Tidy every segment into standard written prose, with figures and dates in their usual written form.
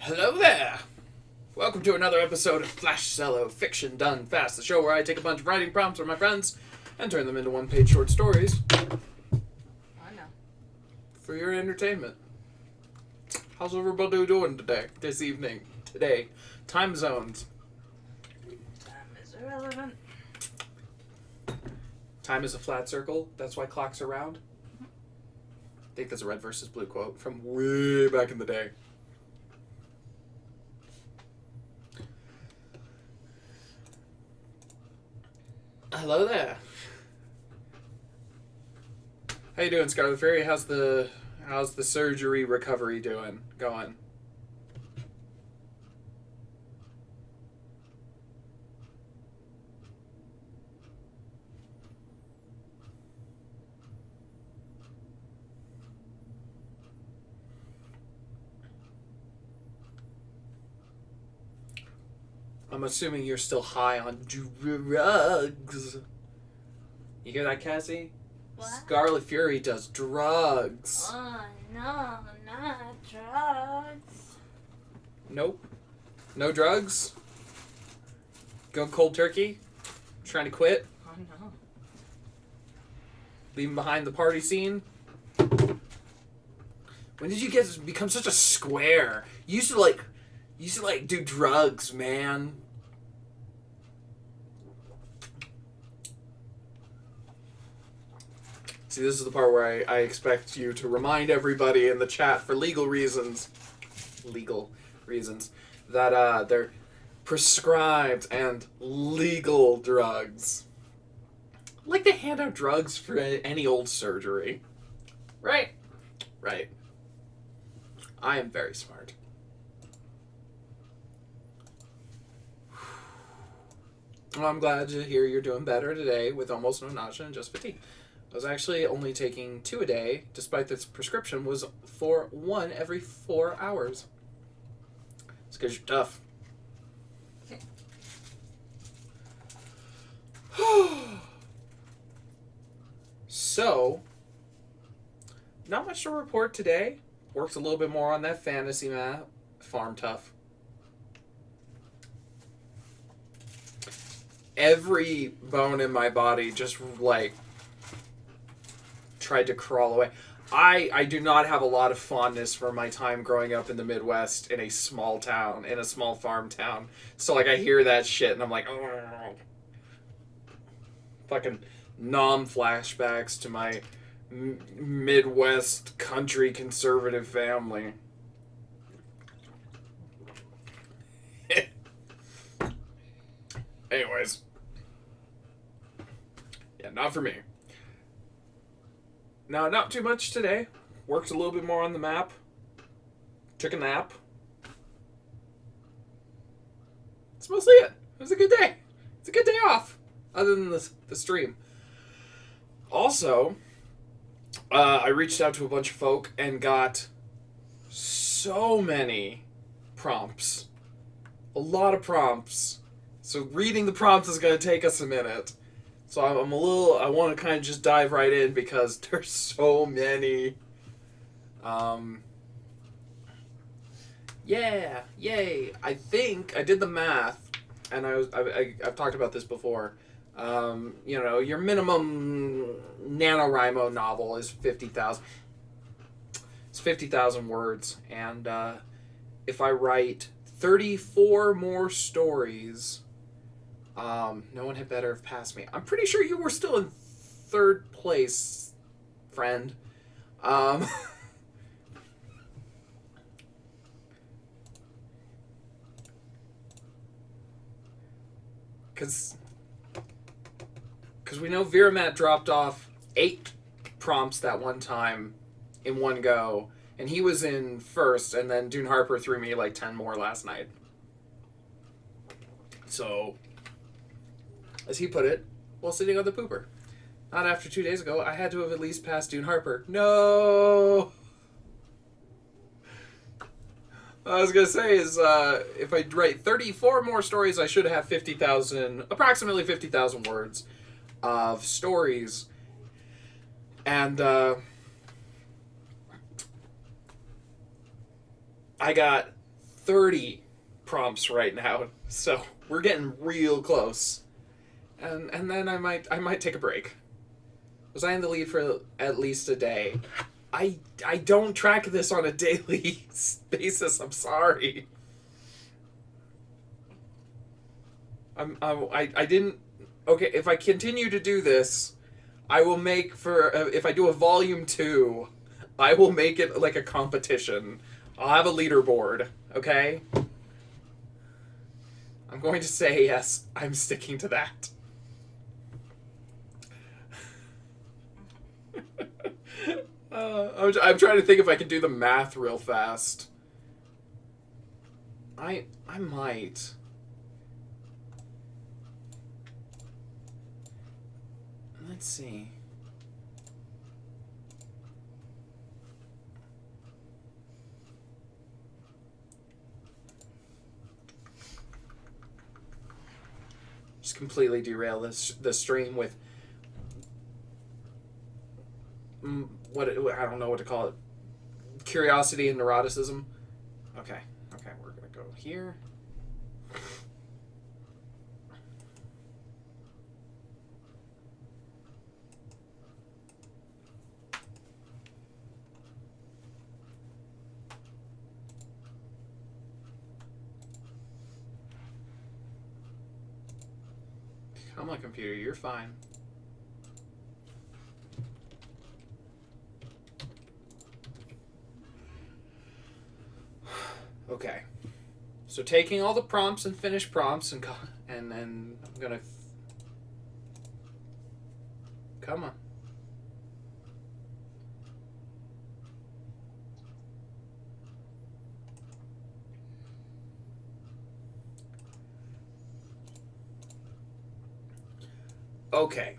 Hello there! Welcome to another episode of Flash Zellow, Fiction Done Fast, the show where I take a bunch of writing prompts from my friends and turn them into one-page short stories. I know. For your entertainment. How's everybody doing this evening, today? Time zones. Time is irrelevant. Time is a flat circle, that's why clocks are round. I think that's a red versus blue quote from way back in the day. Hello there. How you doing, Scarlet Fairy? How's the surgery recovery going? I'm assuming you're still high on drugs. You hear that, Cassie? What? Scarlet Fury does drugs. Oh, no, not drugs. Nope. No drugs? Go cold turkey? Trying to quit? Oh, no. Leaving behind the party scene? When did you become such a square? You used to do drugs, man. See, this is the part where I expect you to remind everybody in the chat for legal reasons, that they're prescribed and legal drugs. Like they hand out drugs for any old surgery. Right? Right. I am very smart. Well, I'm glad to hear you're doing better today with almost no nausea and just fatigue. I was actually only taking 2 a day, despite this prescription was for 1 every 4 hours. It's because you're tough. So, not much to report today. Worked a little bit more on that fantasy map. Farm tough. Every bone in my body just tried to crawl away. I do not have a lot of fondness for my time growing up in the Midwest in a small town, in a small farm town. So I hear that shit and I'm like, oh, fucking numb flashbacks to my Midwest country conservative family. Anyways. Yeah, not for me. Now, not too much today. Worked a little bit more on the map. Took a nap. That's mostly it. It was a good day. It's a good day off. Other than the stream. Also, I reached out to a bunch of folk and got so many prompts. A lot of prompts. So reading the prompts is going to take us a minute. So I want to kind of just dive right in because there's so many. Yeah, yay. I think I did the math, and I've talked about this before. Your minimum NaNoWriMo novel is 50,000. It's 50,000 words, and if I write 34 more stories, no one had better have passed me. I'm pretty sure you were still in 3rd place, friend. Because we know Viramat dropped off 8 prompts that one time in one go, and he was in 1st, and then Dune Harper threw me like 10 more last night. So, as he put it, while sitting on the pooper. Not after 2 days ago, I had to have at least passed Dune Harper. No! What I was going to say is, if I write 34 more stories, I should have approximately 50,000 words of stories. And, I got 30 prompts right now, so we're getting real close. And then I might take a break. Was I in the lead for at least a day? I don't track this on a daily basis. I'm sorry. I didn't. Okay, if I continue to do this, I will make if I do a volume 2, I will make it like a competition. I'll have a leaderboard. Okay. I'm going to say yes. I'm sticking to that. I'm trying to think if I can do the math real fast. I might. Let's see. Just completely derail the stream with what I don't know what to call it. Curiosity and neuroticism. Okay, we're gonna go here. Come on, computer, you're fine. Okay. So taking all the prompts and finished prompts and then I'm gonna come on. Okay.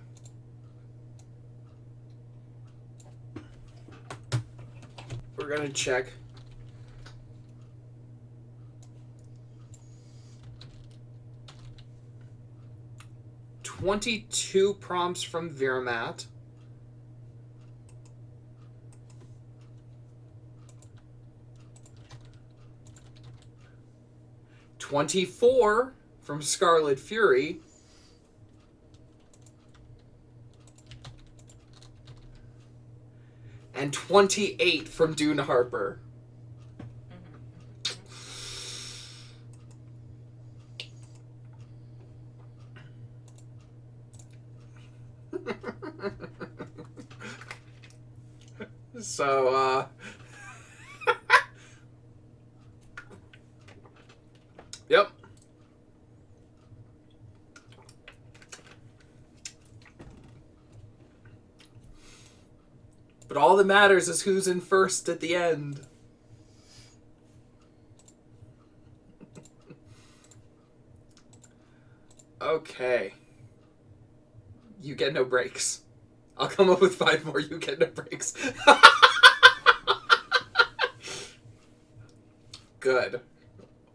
We're gonna check. $22 prompts from Viramat. $24 from Scarlet Fury. And 28 from Dune Harper. So, yep. But all that matters is who's in first at the end. Okay. You get no breaks. I'll come up with 5 more. You get no breaks. Good.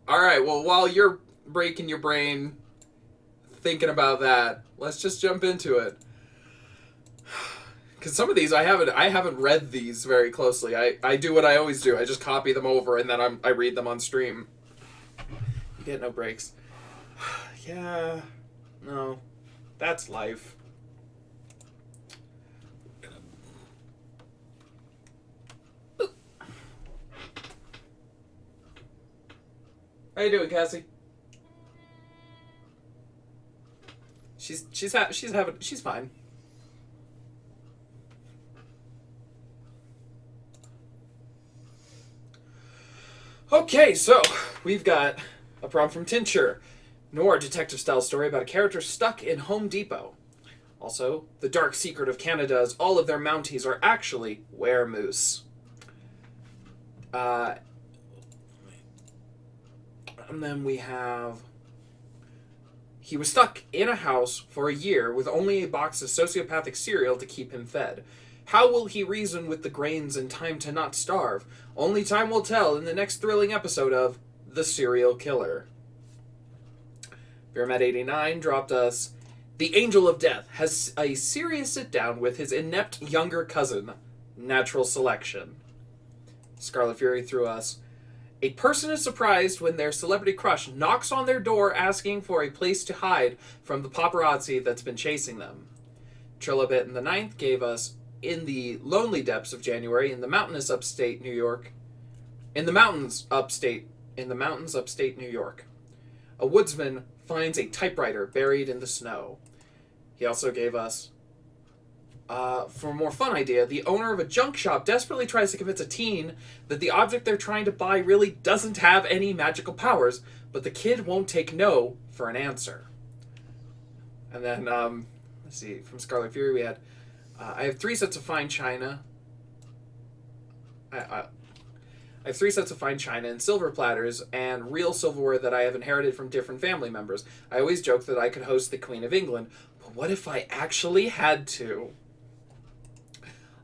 All right. Well, while you're breaking your brain thinking about that, let's just jump into it. Because some of these I haven't read these very closely. I do what I always do. I just copy them over and then I read them on stream. You get no breaks. Yeah. No. That's life. How you doing, Cassie? She's fine. Okay, so we've got a prompt from Tincture. Noir detective-style story about a character stuck in Home Depot. Also, the dark secret of Canada is all of their Mounties are actually weremoose. And then we have... He was stuck in a house for a year with only a box of sociopathic cereal to keep him fed. How will he reason with the grains in time to not starve? Only time will tell in the next thrilling episode of The Serial Killer. Viramat89 dropped us, the Angel of Death has a serious sit-down with his inept younger cousin. Natural selection. Scarlet Fury threw us, A person is surprised when their celebrity crush knocks on their door asking for a place to hide from the paparazzi that's been chasing them. Trilobit in the Ninth gave us In the Lonely Depths of January in the mountainous upstate New York. In the mountains upstate New York. A woodsman finds a typewriter buried in the snow. He also gave us for a more fun idea, the owner of a junk shop desperately tries to convince a teen that the object they're trying to buy really doesn't have any magical powers, but the kid won't take no for an answer. And then, let's see, from Scarlet Fury we had, I have 3 sets of fine china. I have 3 sets of fine china and silver platters and real silverware that I have inherited from different family members. I always joke that I could host the Queen of England, but what if I actually had to?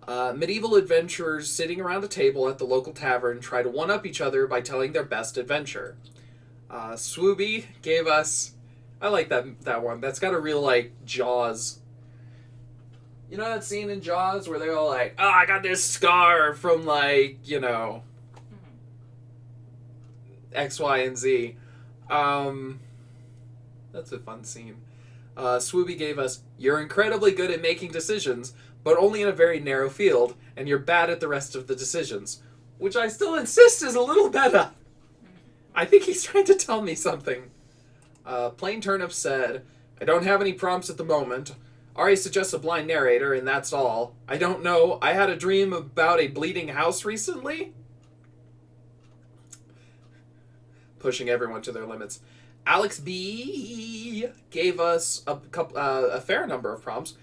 Medieval adventurers sitting around a table at the local tavern try to one-up each other by telling their best adventure. Swooby gave us... I like that one. That's got a real, like, Jaws. You know that scene in Jaws where they're all like, oh, I got this scar from, like, you know, X, Y, and Z. That's a fun scene. Swooby gave us, you're incredibly good at making decisions, but only in a very narrow field, and you're bad at the rest of the decisions. Which I still insist is a little better. I think he's trying to tell me something. Plain Turnip said, I don't have any prompts at the moment. Ari suggests a blind narrator, and that's all. I don't know. I had a dream about a bleeding house recently. Pushing everyone to their limits. Alex B gave us a fair number of prompts.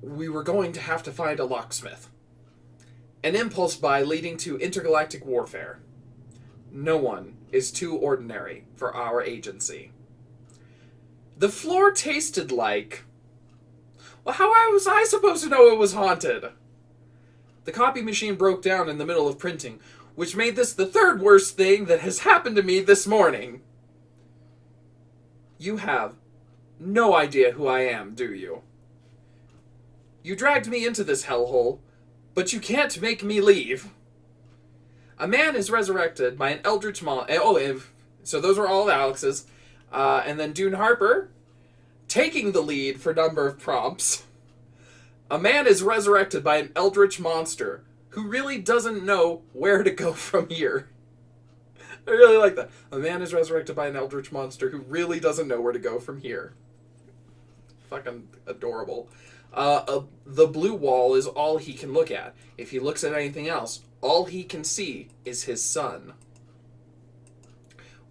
We were going to have to find a locksmith. An impulse buy leading to intergalactic warfare. No one is too ordinary for our agency. The floor tasted like... Well, how was I supposed to know it was haunted? The copy machine broke down in the middle of printing, which made this the 3rd worst thing that has happened to me this morning. You have no idea who I am, do you? You dragged me into this hellhole, but you can't make me leave. A man is resurrected by an eldritch monster. So those were all of Alex's. And then Dune Harper, taking the lead for number of prompts. A man is resurrected by an eldritch monster who really doesn't know where to go from here. I really like that. A man is resurrected by an eldritch monster who really doesn't know where to go from here. Fucking adorable. The blue wall is all he can look at. If he looks at anything else, all he can see is his son.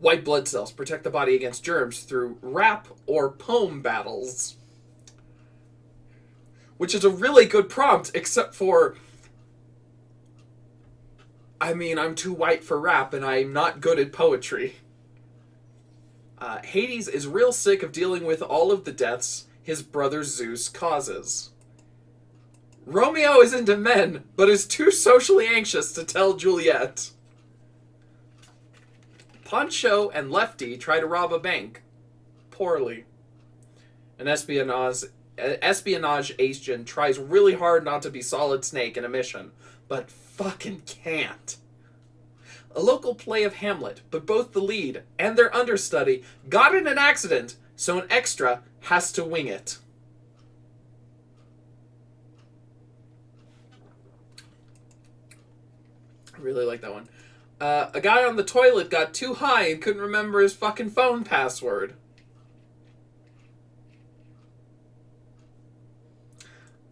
White blood cells protect the body against germs through rap or poem battles. Which is a really good prompt, except for... I mean, I'm too white for rap, and I'm not good at poetry. Hades is real sick of dealing with all of the deaths his brother Zeus causes. Romeo is into men, but is too socially anxious to tell Juliet. Poncho and Lefty try to rob a bank. Poorly. An espionage agent tries really hard not to be Solid Snake in a mission, but fucking can't. A local play of Hamlet, but both the lead and their understudy got in an accident, so an extra has to wing it. I really like that one. A guy on the toilet got too high and couldn't remember his fucking phone password.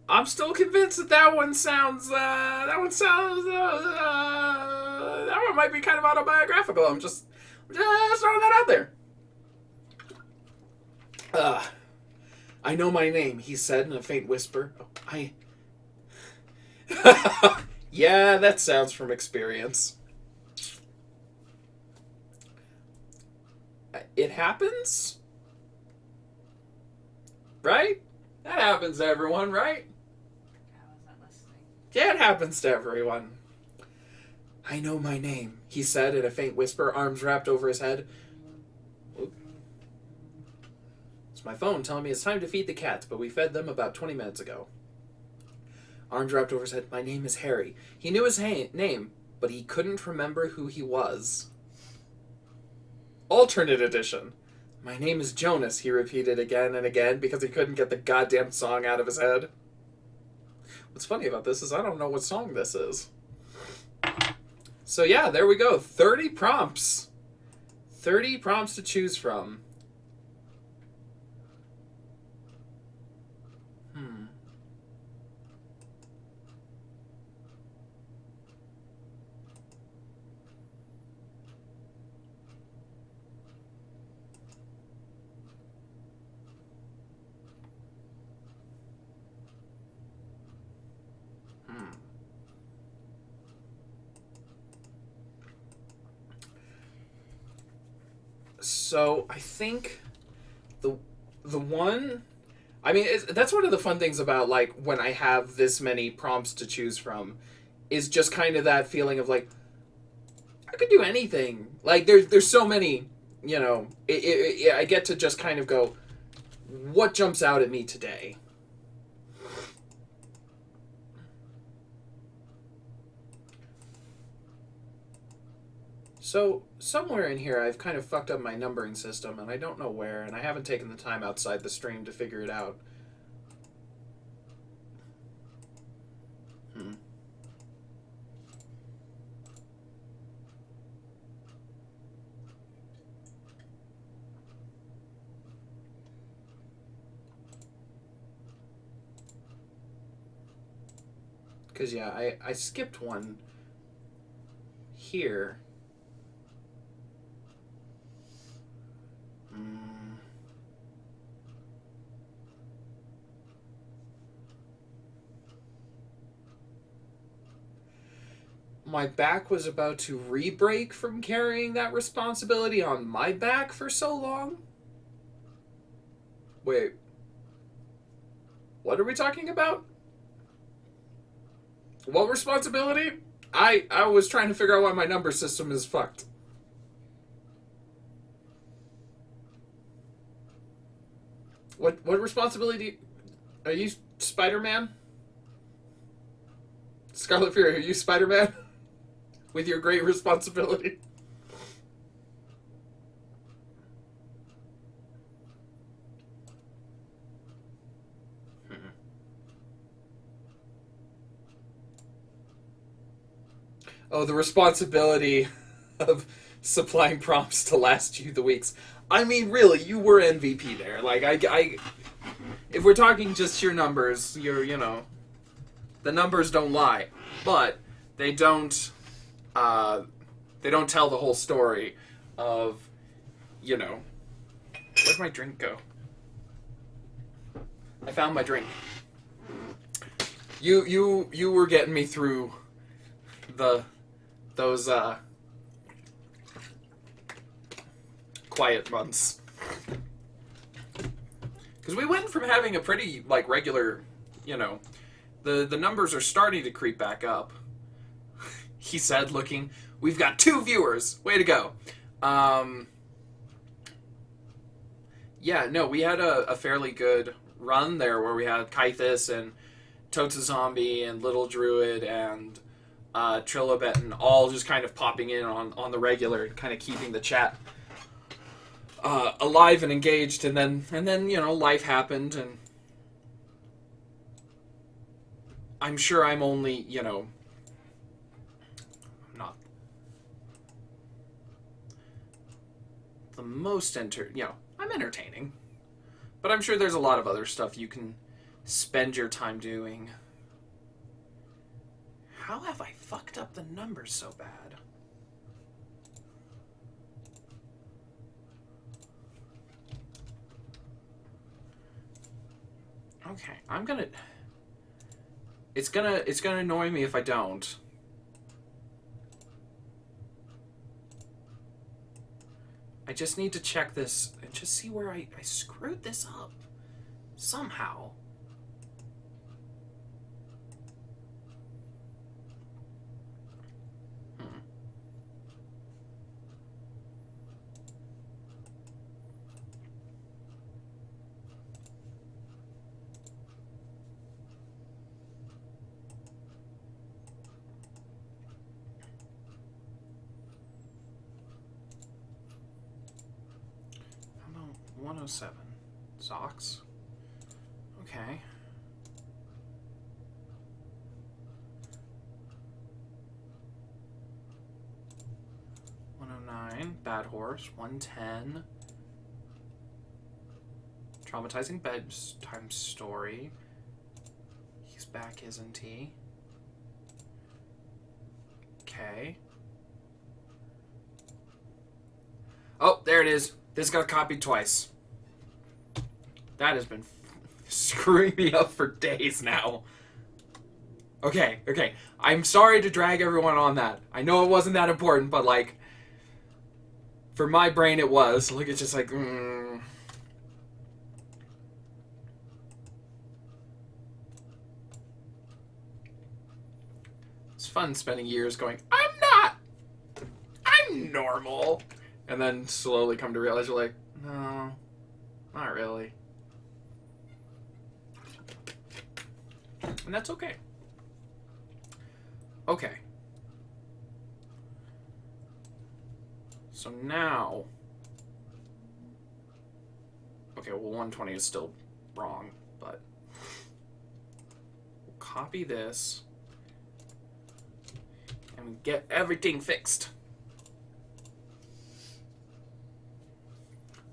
I'm still convinced that one sounds, that one might be kind of autobiographical. I'm just throwing that out there. I know my name, he said in a faint whisper. Yeah, that sounds from experience. It happens? Right? That happens to everyone, right? I wasn't listening. Yeah, it happens to everyone. I know my name, he said in a faint whisper, arms wrapped over his head. Oop. It's my phone telling me it's time to feed the cats, but we fed them about 20 minutes ago. Arms wrapped over his head. My name is Harry. He knew his name, but he couldn't remember who he was. Alternate edition. My name is Jonas, he repeated again and again because he couldn't get the goddamn song out of his head. What's funny about this is I don't know what song this is. So yeah, there we go. 30 prompts. 30 prompts to choose from. So I think the one, I mean, that's one of the fun things about like when I have this many prompts to choose from, is just kind of that feeling of like I could do anything. Like there's so many, you know. I get to just kind of go, what jumps out at me today. So, somewhere in here, I've kind of fucked up my numbering system, and I don't know where, and I haven't taken the time outside the stream to figure it out. Because, yeah, I skipped one here. My back was about to re-break from carrying that responsibility on my back for so long. Wait. What are we talking about? What responsibility? I was trying to figure out why my number system is fucked. What responsibility? Are you Spider-Man? Scarlet Fury, are you Spider-Man? With your great responsibility. Oh, the responsibility of supplying prompts to last you the weeks. I mean, really, you were MVP there. Like, I if we're talking just your numbers, you know, the numbers don't lie, but they don't tell the whole story of, you know, where'd my drink go? I found my drink. You were getting me through those quiet months. Because we went from having a pretty, like, regular, you know, the numbers are starting to creep back up. He said, looking, we've got 2 viewers. Way to go. Yeah, no, we had a fairly good run there where we had Kythus and Tota Zombie and Little Druid and Trilobetan all just kind of popping in on the regular, kind of keeping the chat alive and engaged, and then you know, life happened, and I'm sure I'm only, you know, not the most you know, I'm entertaining, but I'm sure there's a lot of other stuff you can spend your time doing. How have I fucked up the numbers so bad? Okay, I'm gonna... It's gonna annoy me if I don't. I just need to check this and just see where I screwed this up. Somehow. 107. Zox. Okay. Bad Horse. 110. Traumatizing bedtime story. He's back, isn't he? Okay. Oh, there it is. This got copied twice. That has been screwing me up for days now. Okay. I'm sorry to drag everyone on that. I know it wasn't that important, but like, for my brain it was. Like, it's just like, It's fun spending years going, I'm normal. And then slowly come to realize you're like, no, not really. And that's okay. Okay. So now... Okay, well, 120 is still wrong, but... We'll copy this. And get everything fixed.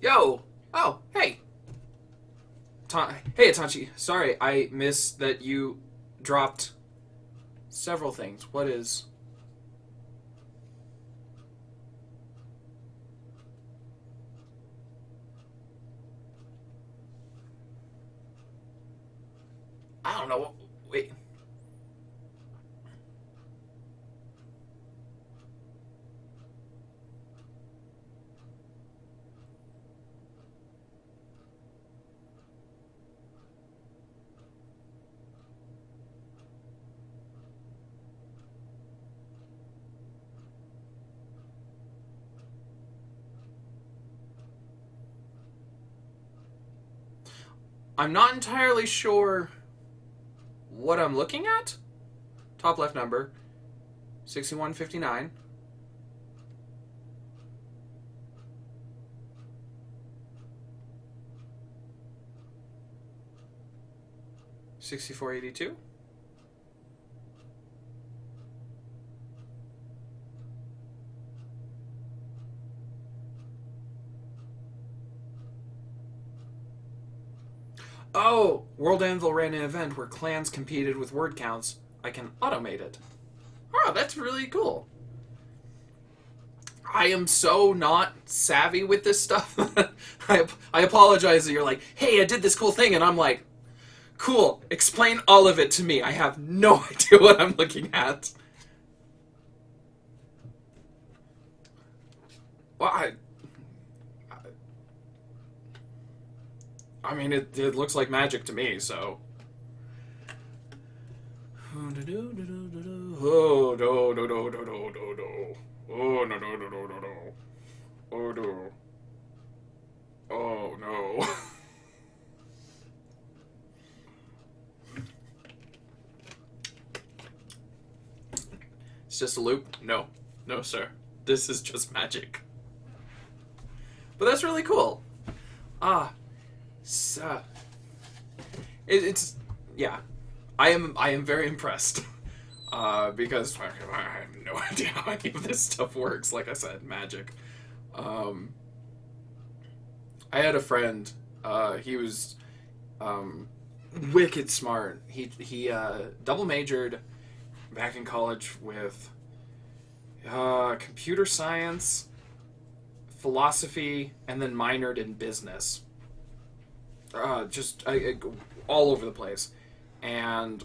Yo! Oh, hey! Hey, Itachi. Sorry, I missed that you dropped several things. What is... I don't know. Wait. I'm not entirely sure what I'm looking at. Top left number, 6159. $64.82. Oh, World Anvil ran an event where clans competed with word counts. I can automate it. Oh, that's really cool. I am so not savvy with this stuff. I apologize that you're like, hey, I did this cool thing, and I'm like, cool, explain all of it to me. I have no idea what I'm looking at. Well, I mean, it looks like magic to me, so. Oh, no. Oh, no. Oh, no. Oh, no. It's just a loop? No. No, sir. This is just magic. But that's really cool. It's yeah. I am very impressed. Because I have no idea how any of this stuff works. Like I said, magic. I had a friend. He was wicked smart. He double majored back in college with computer science, philosophy, and then minored in business. Just all over the place. And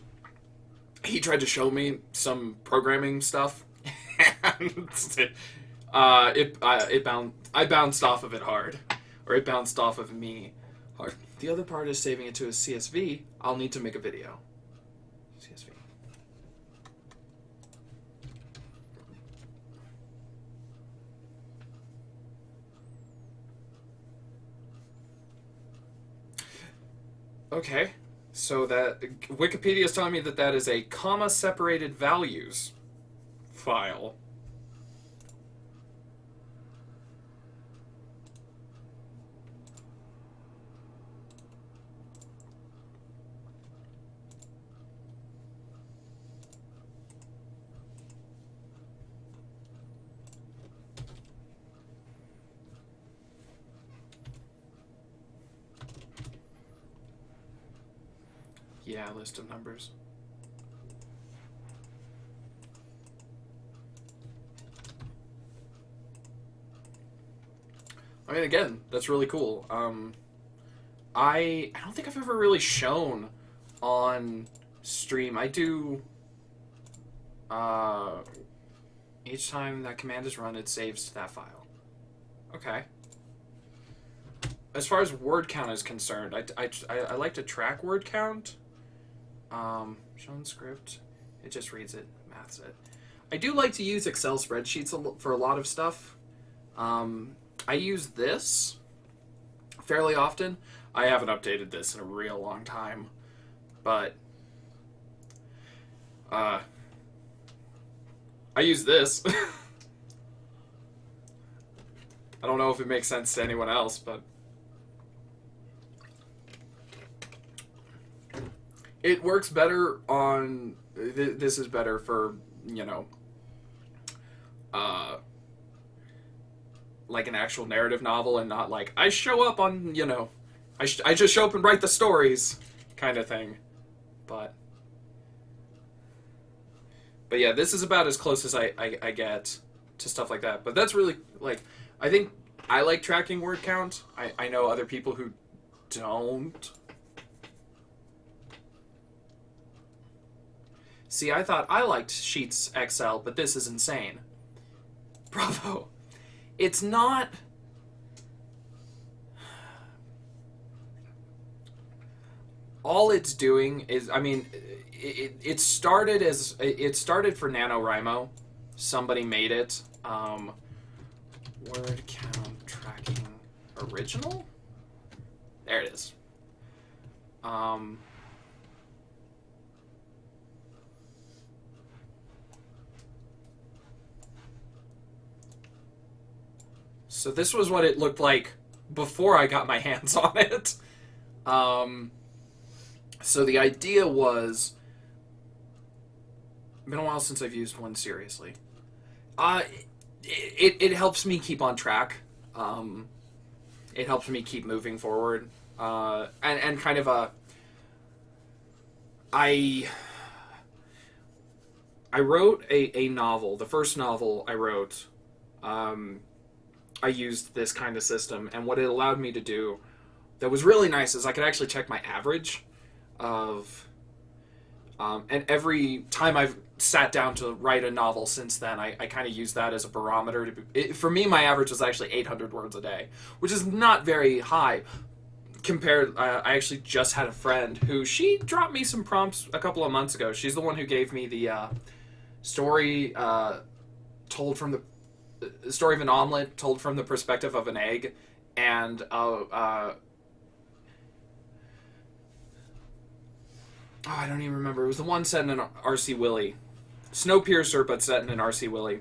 he tried to show me some programming stuff, and I bounced off of it hard, or it bounced off of me hard. The other part is saving it to a CSV. I'll need to make a video. CSV. Okay. So that Wikipedia is telling me that is a comma-separated values file. Yeah, list of numbers. I mean, again, that's really cool. I don't think I've ever really shown on stream. I do. Each time that command is run, it saves to that file. Okay. As far as word count is concerned, I like to track word count. Shown script, it just reads it, maths it. I do like to use Excel spreadsheets for a lot of stuff. I use this fairly often. I haven't updated this in a real long time, but I use this. I don't know if it makes sense to anyone else, but it works better on. This is better for, you know, like an actual narrative novel, and not like I show up on, you know, I just show up and write the stories kind of thing. But yeah, this is about as close as I get to stuff like that. But that's really, like, I think I like tracking word count. I know other people who don't. See, I thought I liked Sheets XL, but this is insane. Bravo. It's not. All it's doing is, I mean, it started for NaNoWriMo. Somebody made it. Word count tracking original? There it is. So this was what it looked like before I got my hands on it. So the idea was, it's been a while since I've used one seriously. It helps me keep on track. It helps me keep moving forward. And kind of I wrote a novel. The first novel I wrote, I used this kind of system, and what it allowed me to do that was really nice is I could actually check my average of, and every time I've sat down to write a novel since then, I kind of use that as a barometer. For me, my average was actually 800 words a day, which is not very high. Compared, I actually just had a friend who, she dropped me some prompts a couple of months ago. She's the one who gave me the story told from the story of an omelet told from the perspective of an egg, and I don't even remember. It was the one set in an R.C. Willey. Snowpiercer, but set in an R.C. Willey.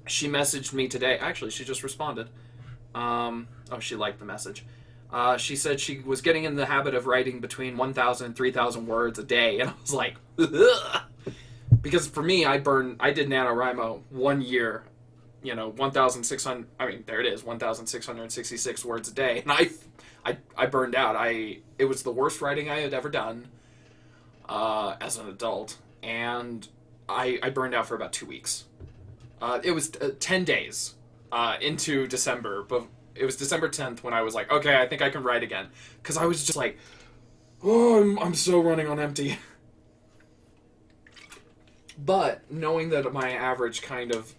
She messaged me today. Actually, she just responded. She liked the message. She said she was getting in the habit of writing between 1,000 and 3,000 words a day, and I was like, ugh. Because for me, I did NaNoWriMo 1 year, 1,600, there it is, 1,666 words a day, and I burned out. It was the worst writing I had ever done as an adult, and I burned out for about 2 weeks. It was 10 days into December, but it was December 10th when I was like, okay, I think I can write again, because I was just like, oh, I'm so running on empty. But knowing that my average kind of,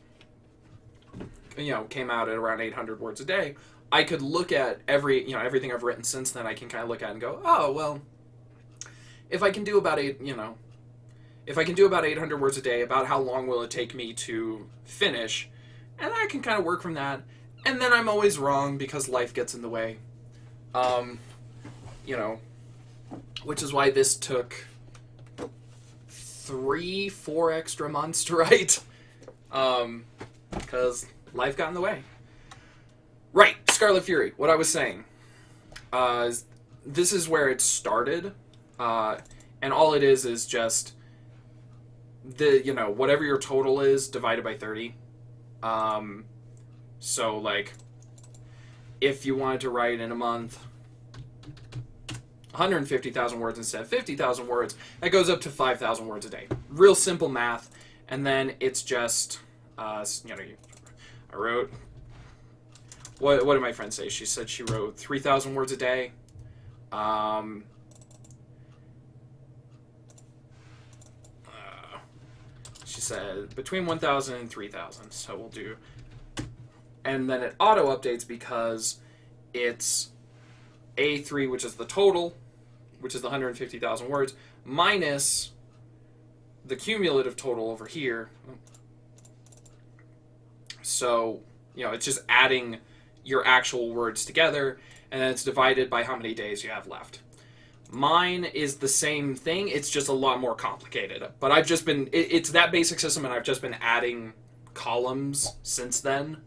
came out at around 800 words a day, I could look at everything I've written since then. I can kind of look at and go, oh well, if I can do about 800 words a day, about how long will it take me to finish, and I can kind of work from that. And then I'm always wrong because life gets in the way. Which is why this took 3-4 extra months to write. Because life got in the way. Right, Scarlet Fury, what I was saying. This is where it started. And all it is just whatever your total is divided by 30. So, like, if you wanted to write in a month, 150,000 words instead of 50,000 words, that goes up to 5,000 words a day. Real simple math. And then it's just, I wrote, what did my friend say? She said she wrote 3,000 words a day. She said between 1,000 and 3,000. So we'll do, and then it auto updates because it's A3, which is the total, which is the 150,000 words, minus the cumulative total over here. So, it's just adding your actual words together, and then it's divided by how many days you have left. Mine is the same thing, it's just a lot more complicated. But I've just been, it's that basic system, and I've just been adding columns since then.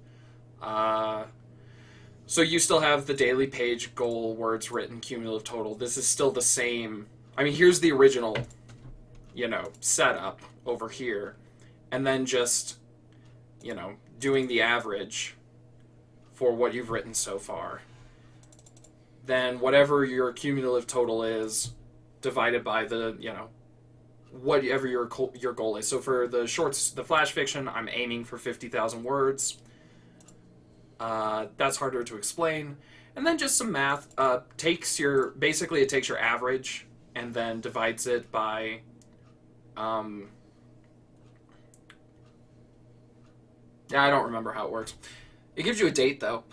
So you still have the daily page, goal, words written, cumulative total. This is still the same. I mean, here's the original, setup over here. And then just, doing the average for what you've written so far. Then whatever your cumulative total is, divided by the, whatever your goal is. So for the shorts, the flash fiction, I'm aiming for 50,000 words. That's harder to explain. And then just some math. Basically it takes your average and then divides it by, I don't remember how it works. It gives you a date though.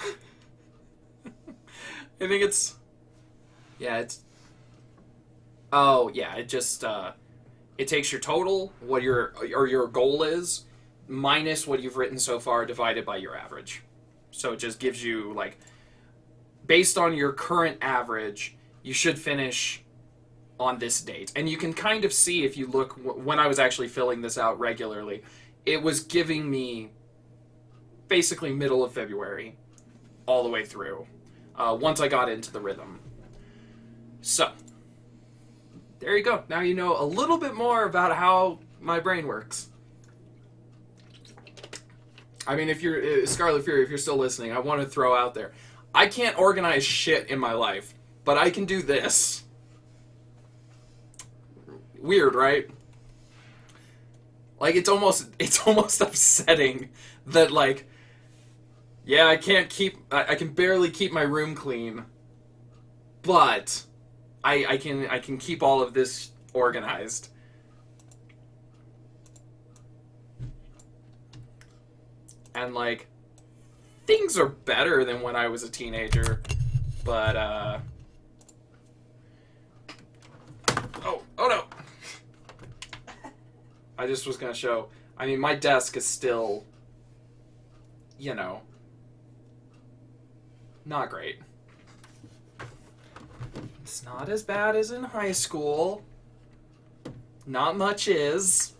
I think it just, it takes your total, what your goal is, minus what you've written so far, divided by your average. So it just gives you, based on your current average, you should finish on this date. And you can kind of see, if you look, when I was actually filling this out regularly, it was giving me basically middle of February all the way through, once I got into the rhythm. So, there you go. Now you know a little bit more about how my brain works. I mean, if you're Scarlet Fury, if you're still listening, I want to throw out there, I can't organize shit in my life, but I can do this. Weird, right? It's almost upsetting that, I can barely keep my room clean, but I can keep all of this organized. And, things are better than when I was a teenager, but, oh no! I just was gonna show, my desk is still, not great. It's not as bad as in high school. Not much is.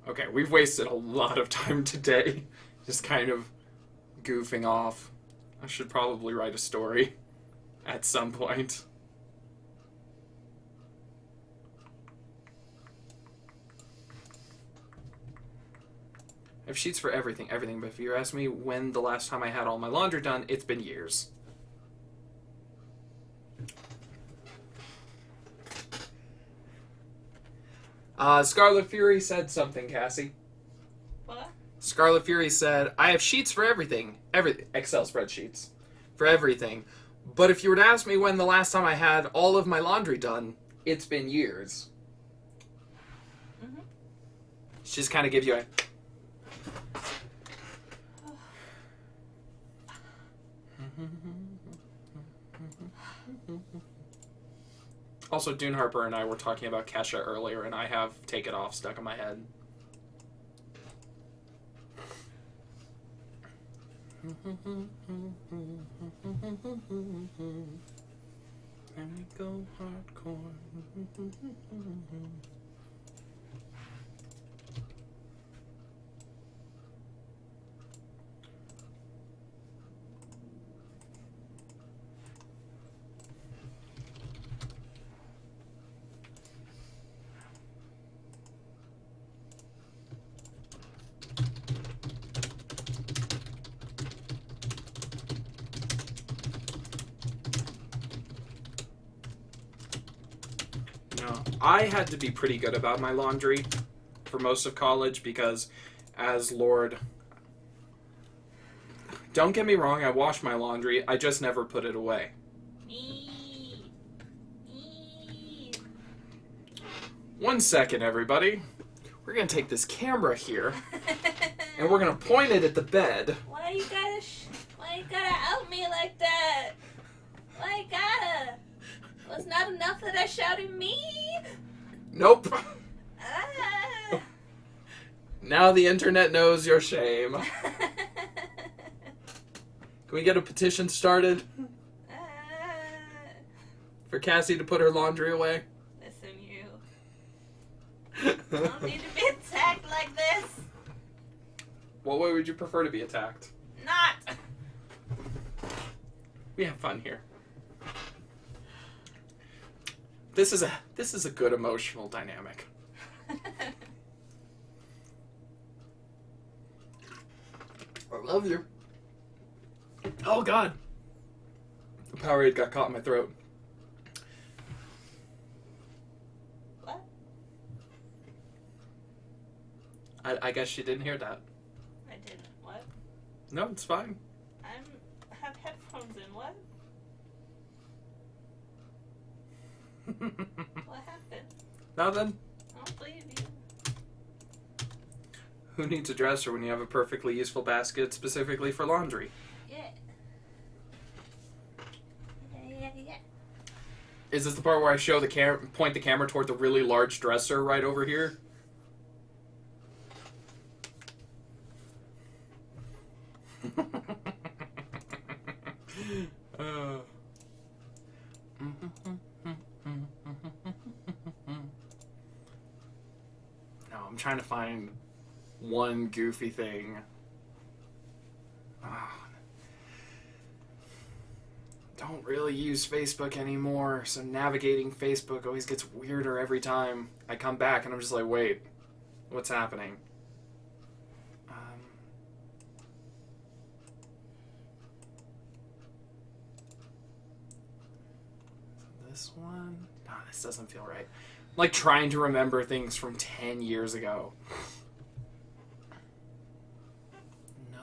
Okay, we've wasted a lot of time today just kind of goofing off. I should probably write a story at some point. I have sheets for everything, but if you ask me when the last time I had all my laundry done, it's been years. Scarlet Fury said something, Cassie. What? Scarlet Fury said, I have sheets for everything. Excel spreadsheets. For everything. But if you were to ask me when the last time I had all of my laundry done, it's been years. Mm-hmm. She just kind of gives you a... Also, Dune Harper and I were talking about Kesha earlier, and I have Take It Off stuck in my head. And we go hardcore. I had to be pretty good about my laundry for most of college because, as Lord, don't get me wrong, I wash my laundry. I just never put it away. Me. 1 second, everybody. We're gonna take this camera here and we're gonna point it at the bed. Why you gotta out me like that? Why you gotta? Was not enough that I shouted me? Nope. Ah. Now the internet knows your shame. Can we get a petition started for Cassie to put her laundry away? Listen, you. Don't need to be attacked like this. What way would you prefer to be attacked? Not. We have fun here. This is a good emotional dynamic. I love you. Oh God. The Powerade got caught in my throat. What? I guess she didn't hear that. I didn't. What? No, it's fine. Have headphones in. What? What happened? Nothing. I don't believe you. Who needs a dresser when you have a perfectly useful basket specifically for laundry? Yeah. Yeah. Is this the part where I show the point the camera toward the really large dresser right over here? No, I'm trying to find one goofy thing. Don't really use Facebook anymore, so navigating Facebook always gets weirder every time I come back, and I'm just like, wait, what's happening? This one? No, this doesn't feel right. I'm like trying to remember things from 10 years ago. No.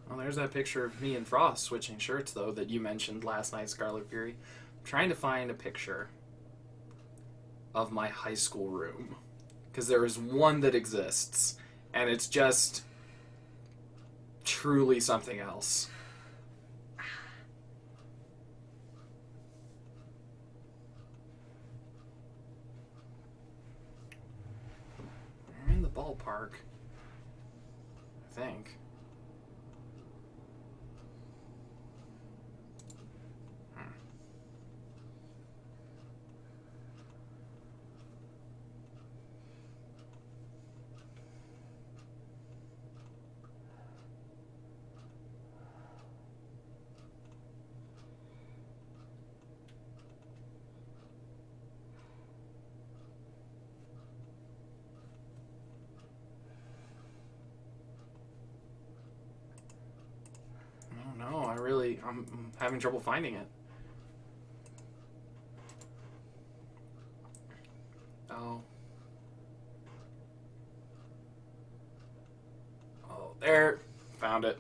Well, there's that picture of me and Frost switching shirts, though, that you mentioned last night, Scarlet Fury. I'm trying to find a picture of my high school room. Because there is one that exists, and it's just truly something else. We're in the ballpark, I think. No, I'm having trouble finding it. Oh. Oh, there. Found it.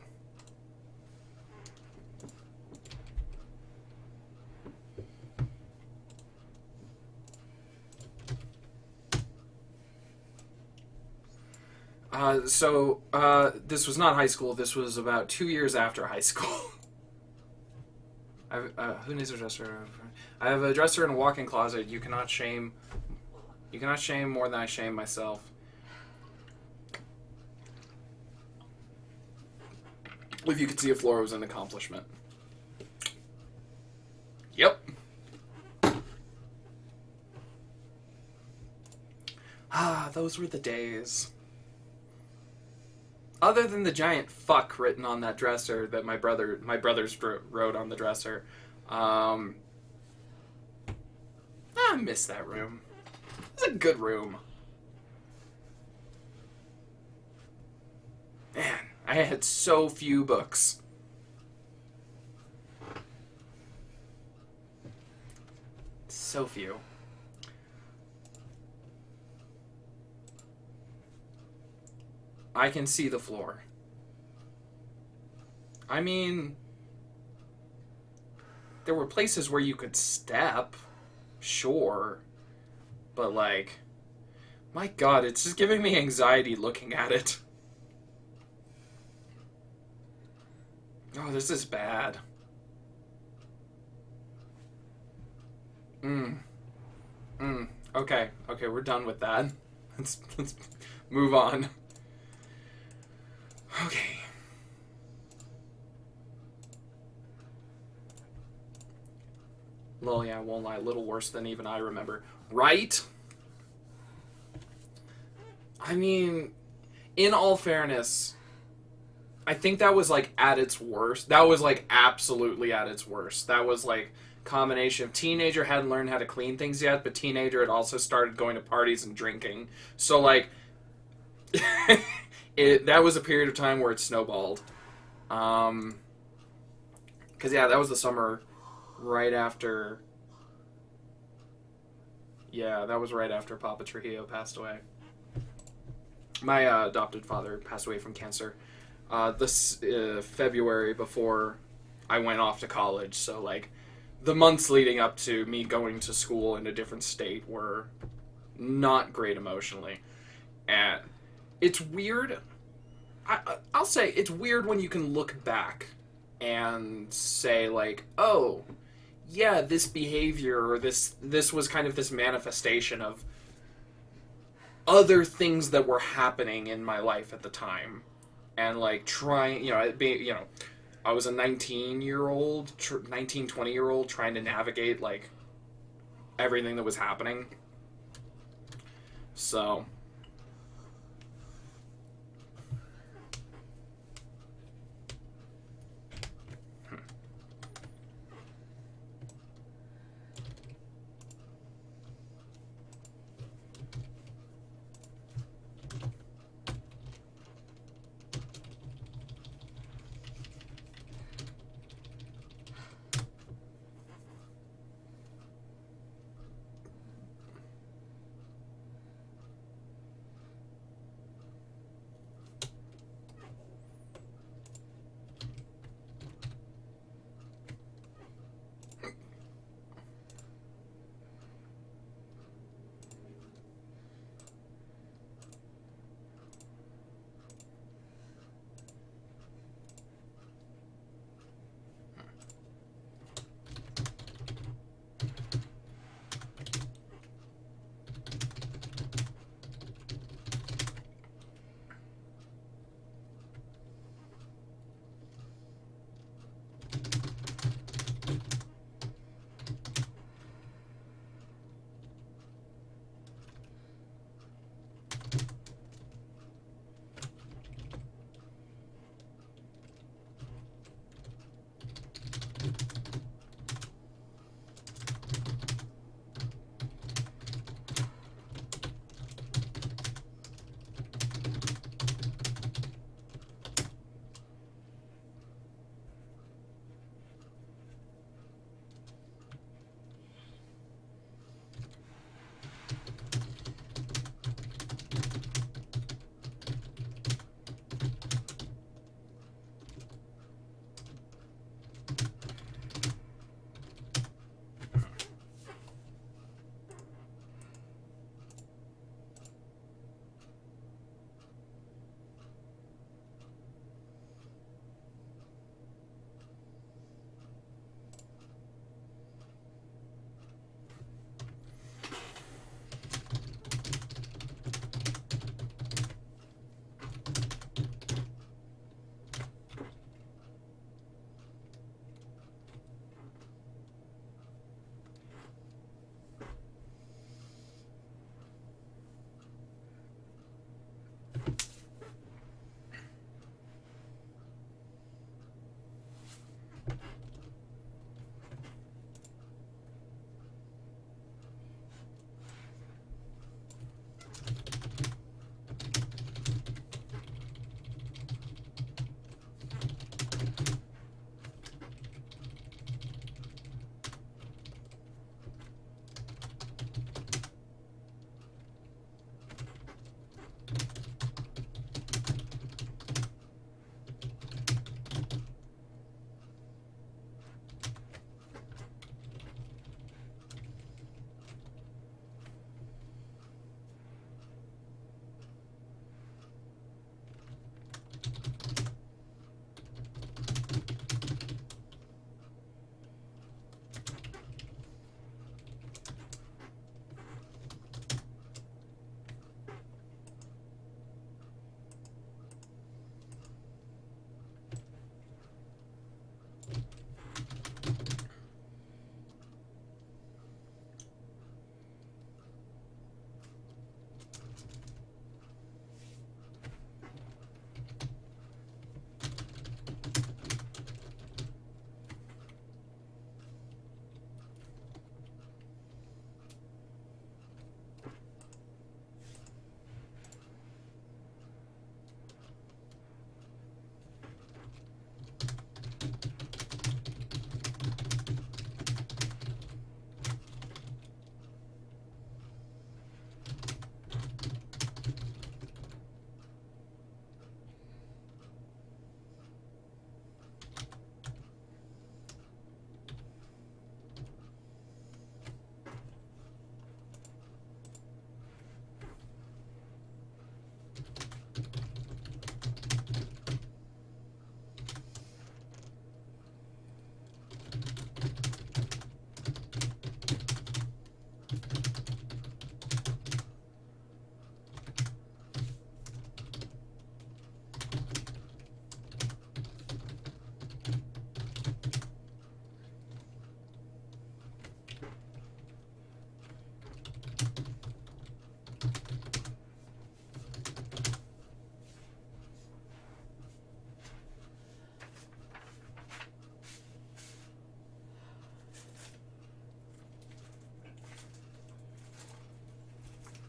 This was not high school. This was about 2 years after high school. Who needs a dresser? I have a dresser and a walk-in closet. You cannot shame more than I shame myself. If you could see a floor, it was an accomplishment. Yep. Those were the days. Other than the giant fuck written on that dresser that my brothers wrote on the dresser, I miss that room. It's a good room. Man, I had so few books. So few. I can see the floor. I mean, there were places where you could step, sure, but like, my God, it's just giving me anxiety looking at it. Oh, this is bad. Okay, we're done with that. Let's move on. Okay. Well, yeah, I won't lie, a little worse than even I remember. Right? I mean, in all fairness, I think that was like at its worst. That was like absolutely at its worst. That was like combination of teenager hadn't learned how to clean things yet, but teenager had also started going to parties and drinking. So like that was a period of time where it snowballed. Cause yeah, that was the summer right after. Yeah, that was right after Papa Trujillo passed away. My adopted father passed away from cancer. This February before I went off to college. So like the months leading up to me going to school in a different state were not great emotionally, and it's weird. I'll say it's weird when you can look back and say like, oh, yeah, this behavior or this was kind of this manifestation of other things that were happening in my life at the time, and like trying, I was a 19-year-old, 20-year-old trying to navigate like everything that was happening. So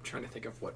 trying to think of what.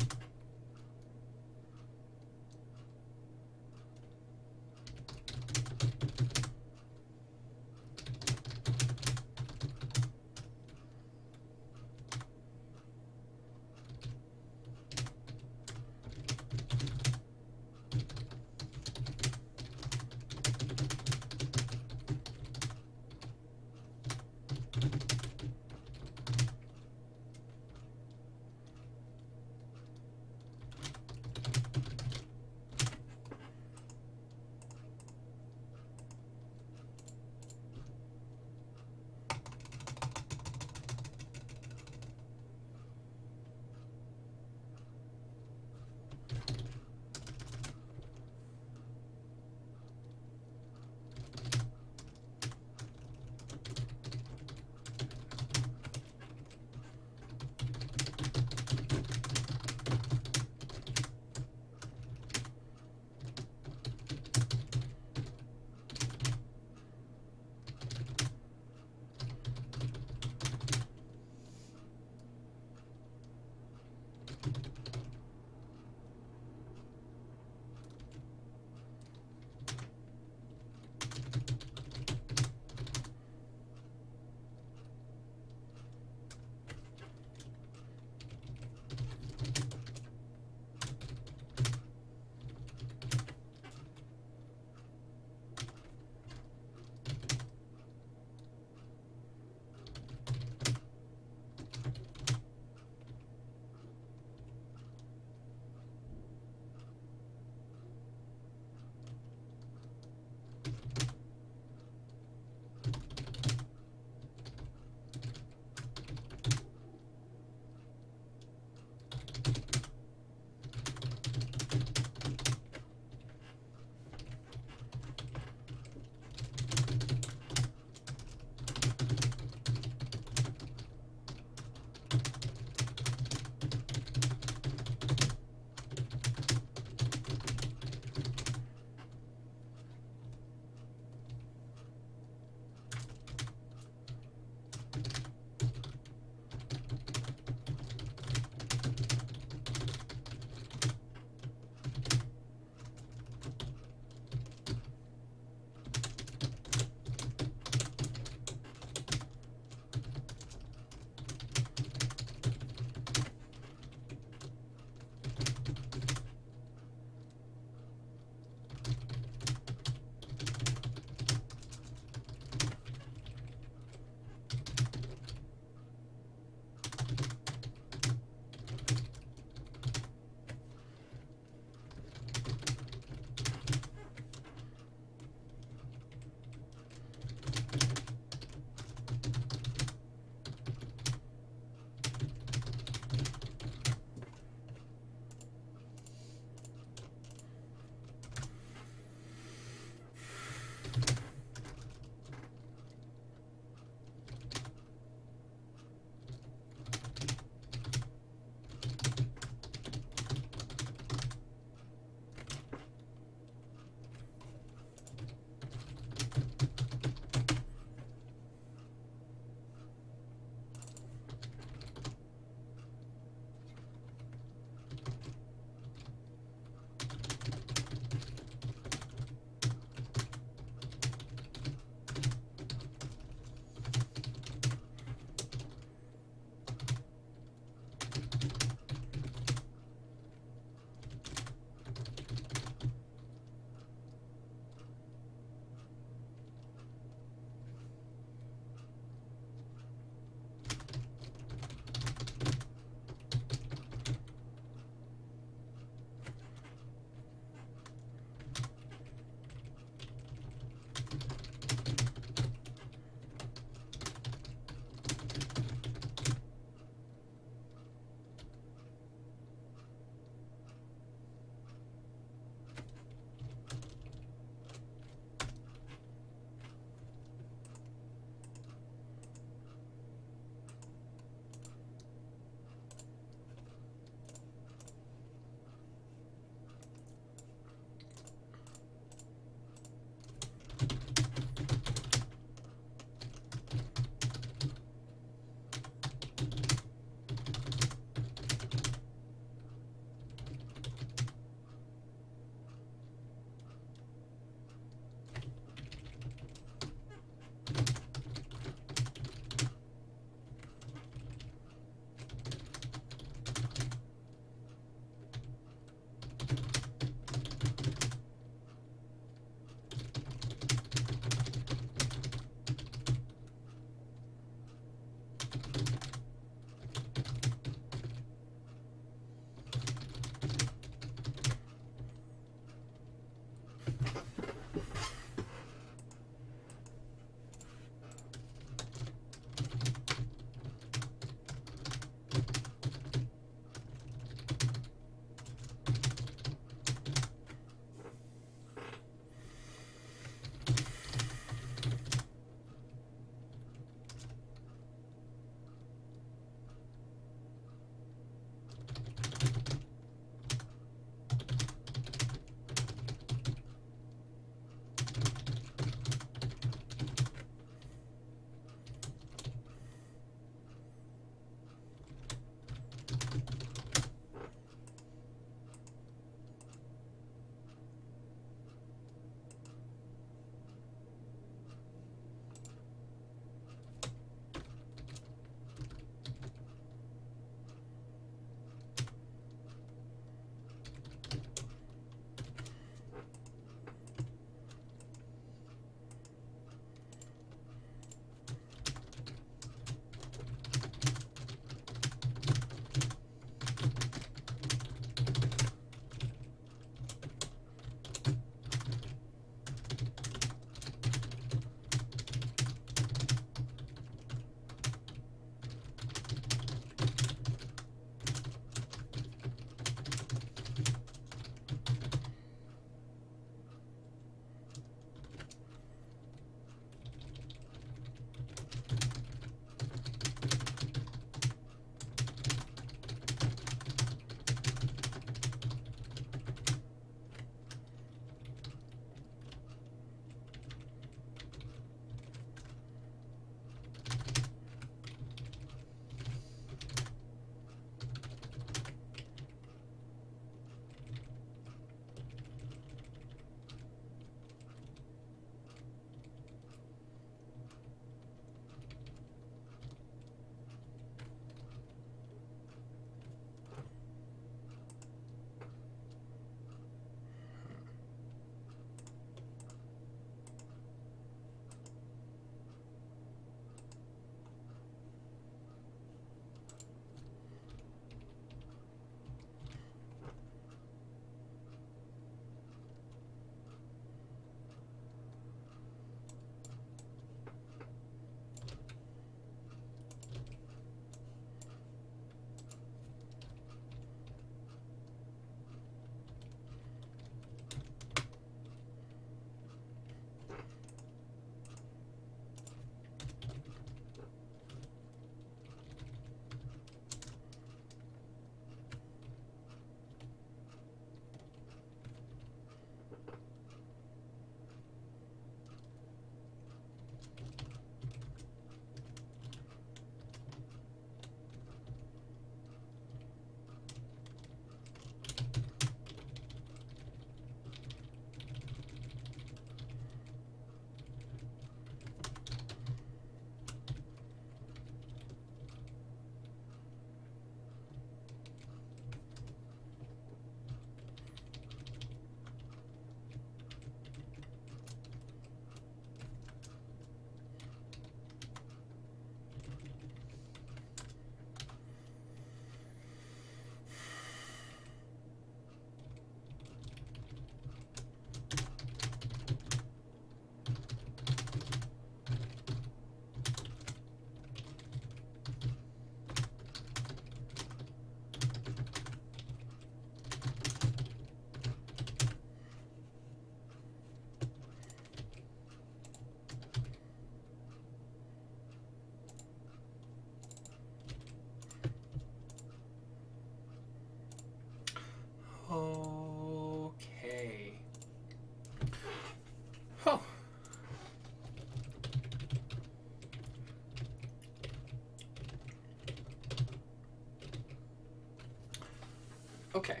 Okay.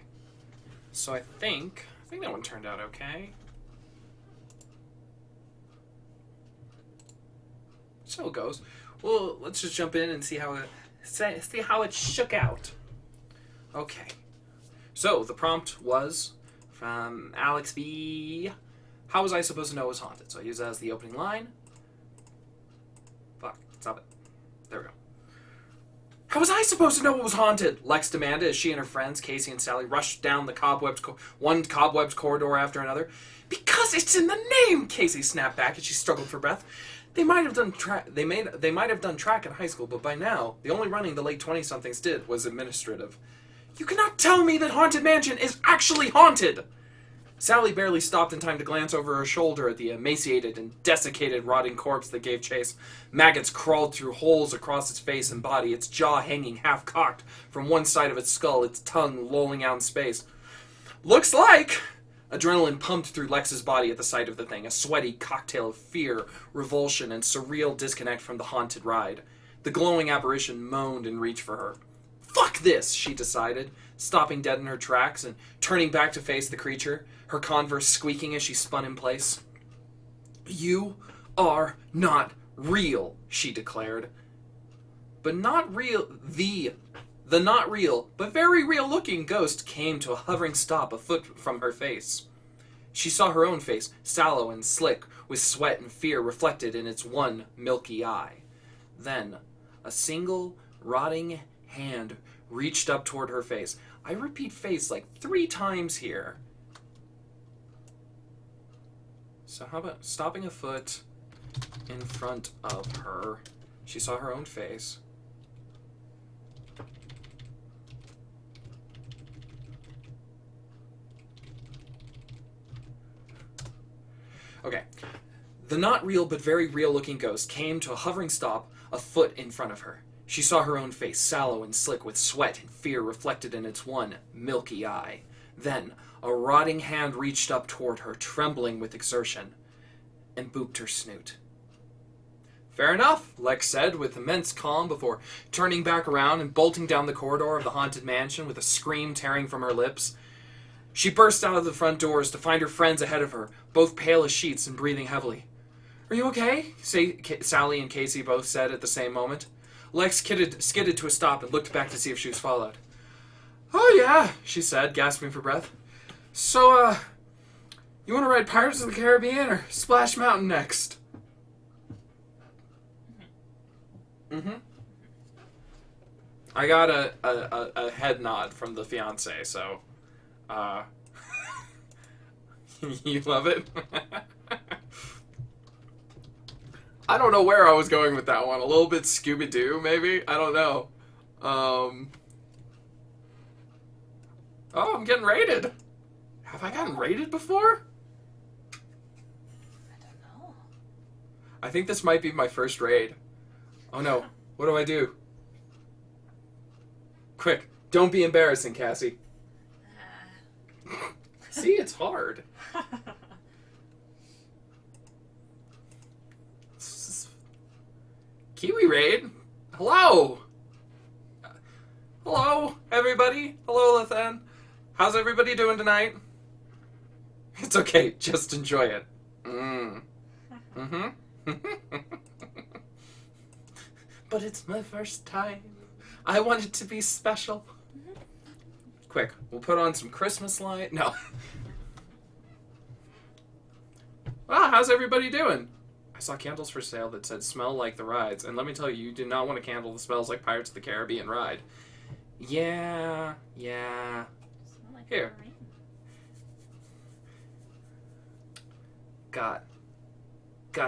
So I think that one turned out okay. So it goes. Well, let's just jump in and see how it shook out. Okay. So the prompt was from Alex B. How was I supposed to know it was haunted? So I use that as the opening line. Fuck, stop it. There we go. How was I supposed to know it was haunted? Lex demanded as she and her friends, Casey and Sally, rushed down the one cobwebs corridor after another. Because it's in the name, Casey snapped back as she struggled for breath. They might have done track in high school, but by now, the only running the late 20-somethings did was administrative. You cannot tell me that Haunted Mansion is actually haunted! Sally barely stopped in time to glance over her shoulder at the emaciated and desiccated rotting corpse that gave chase. Maggots crawled through holes across its face and body, its jaw hanging half-cocked from one side of its skull, its tongue lolling out in space. Looks like... Adrenaline pumped through Lex's body at the sight of the thing, a sweaty cocktail of fear, revulsion, and surreal disconnect from the haunted ride. The glowing apparition moaned and reached for her. Fuck this, she decided, stopping dead in her tracks and turning back to face the creature, her Converse squeaking as she spun in place. You are not real, she declared. But not real, the not real, but very real-looking ghost came to a hovering stop a foot from her face. She saw her own face, sallow and slick, with sweat and fear reflected in its one milky eye. Then, a single, rotting hand reached up toward her face. I repeat face like 3 times here. So how about stopping a foot in front of her? She saw her own face. Okay. The not real but very real looking ghost came to a hovering stop a foot in front of her. She saw her own face, sallow and slick with sweat and fear reflected in its one milky eye. Then, a rotting hand reached up toward her, trembling with exertion, and booped her snoot. Fair enough, Lex said with immense calm before turning back around and bolting down the corridor of the haunted mansion with a scream tearing from her lips. She burst out of the front doors to find her friends ahead of her, both pale as sheets and breathing heavily. Are you okay? Sally and Casey both said at the same moment. Lex skidded to a stop and looked back to see if she was followed. Oh yeah, she said, gasping for breath. So, you want to ride Pirates of the Caribbean or Splash Mountain next? Mm-hmm. I got a head nod from the fiancé, so, you love it? I don't know where I was going with that one. A little bit Scooby-Doo, maybe? I don't know. Oh, I'm getting rated. Have I gotten rated before? I don't know. I think this might be my first raid. Oh no. What do I do? Quick. Don't be embarrassing, Cassie. See, it's hard. Kiwi Raid? Hello! Hello, everybody. Hello, Lethan. How's everybody doing tonight? It's okay, just enjoy it. Mm-hmm. But it's my first time. I want it to be special. Quick, we'll put on some Christmas light. No. Well, how's everybody doing? I saw candles for sale that said smell like the rides. And let me tell you, you do not want a candle that smells like Pirates of the Caribbean ride. Yeah. Smell like Here. rain. Got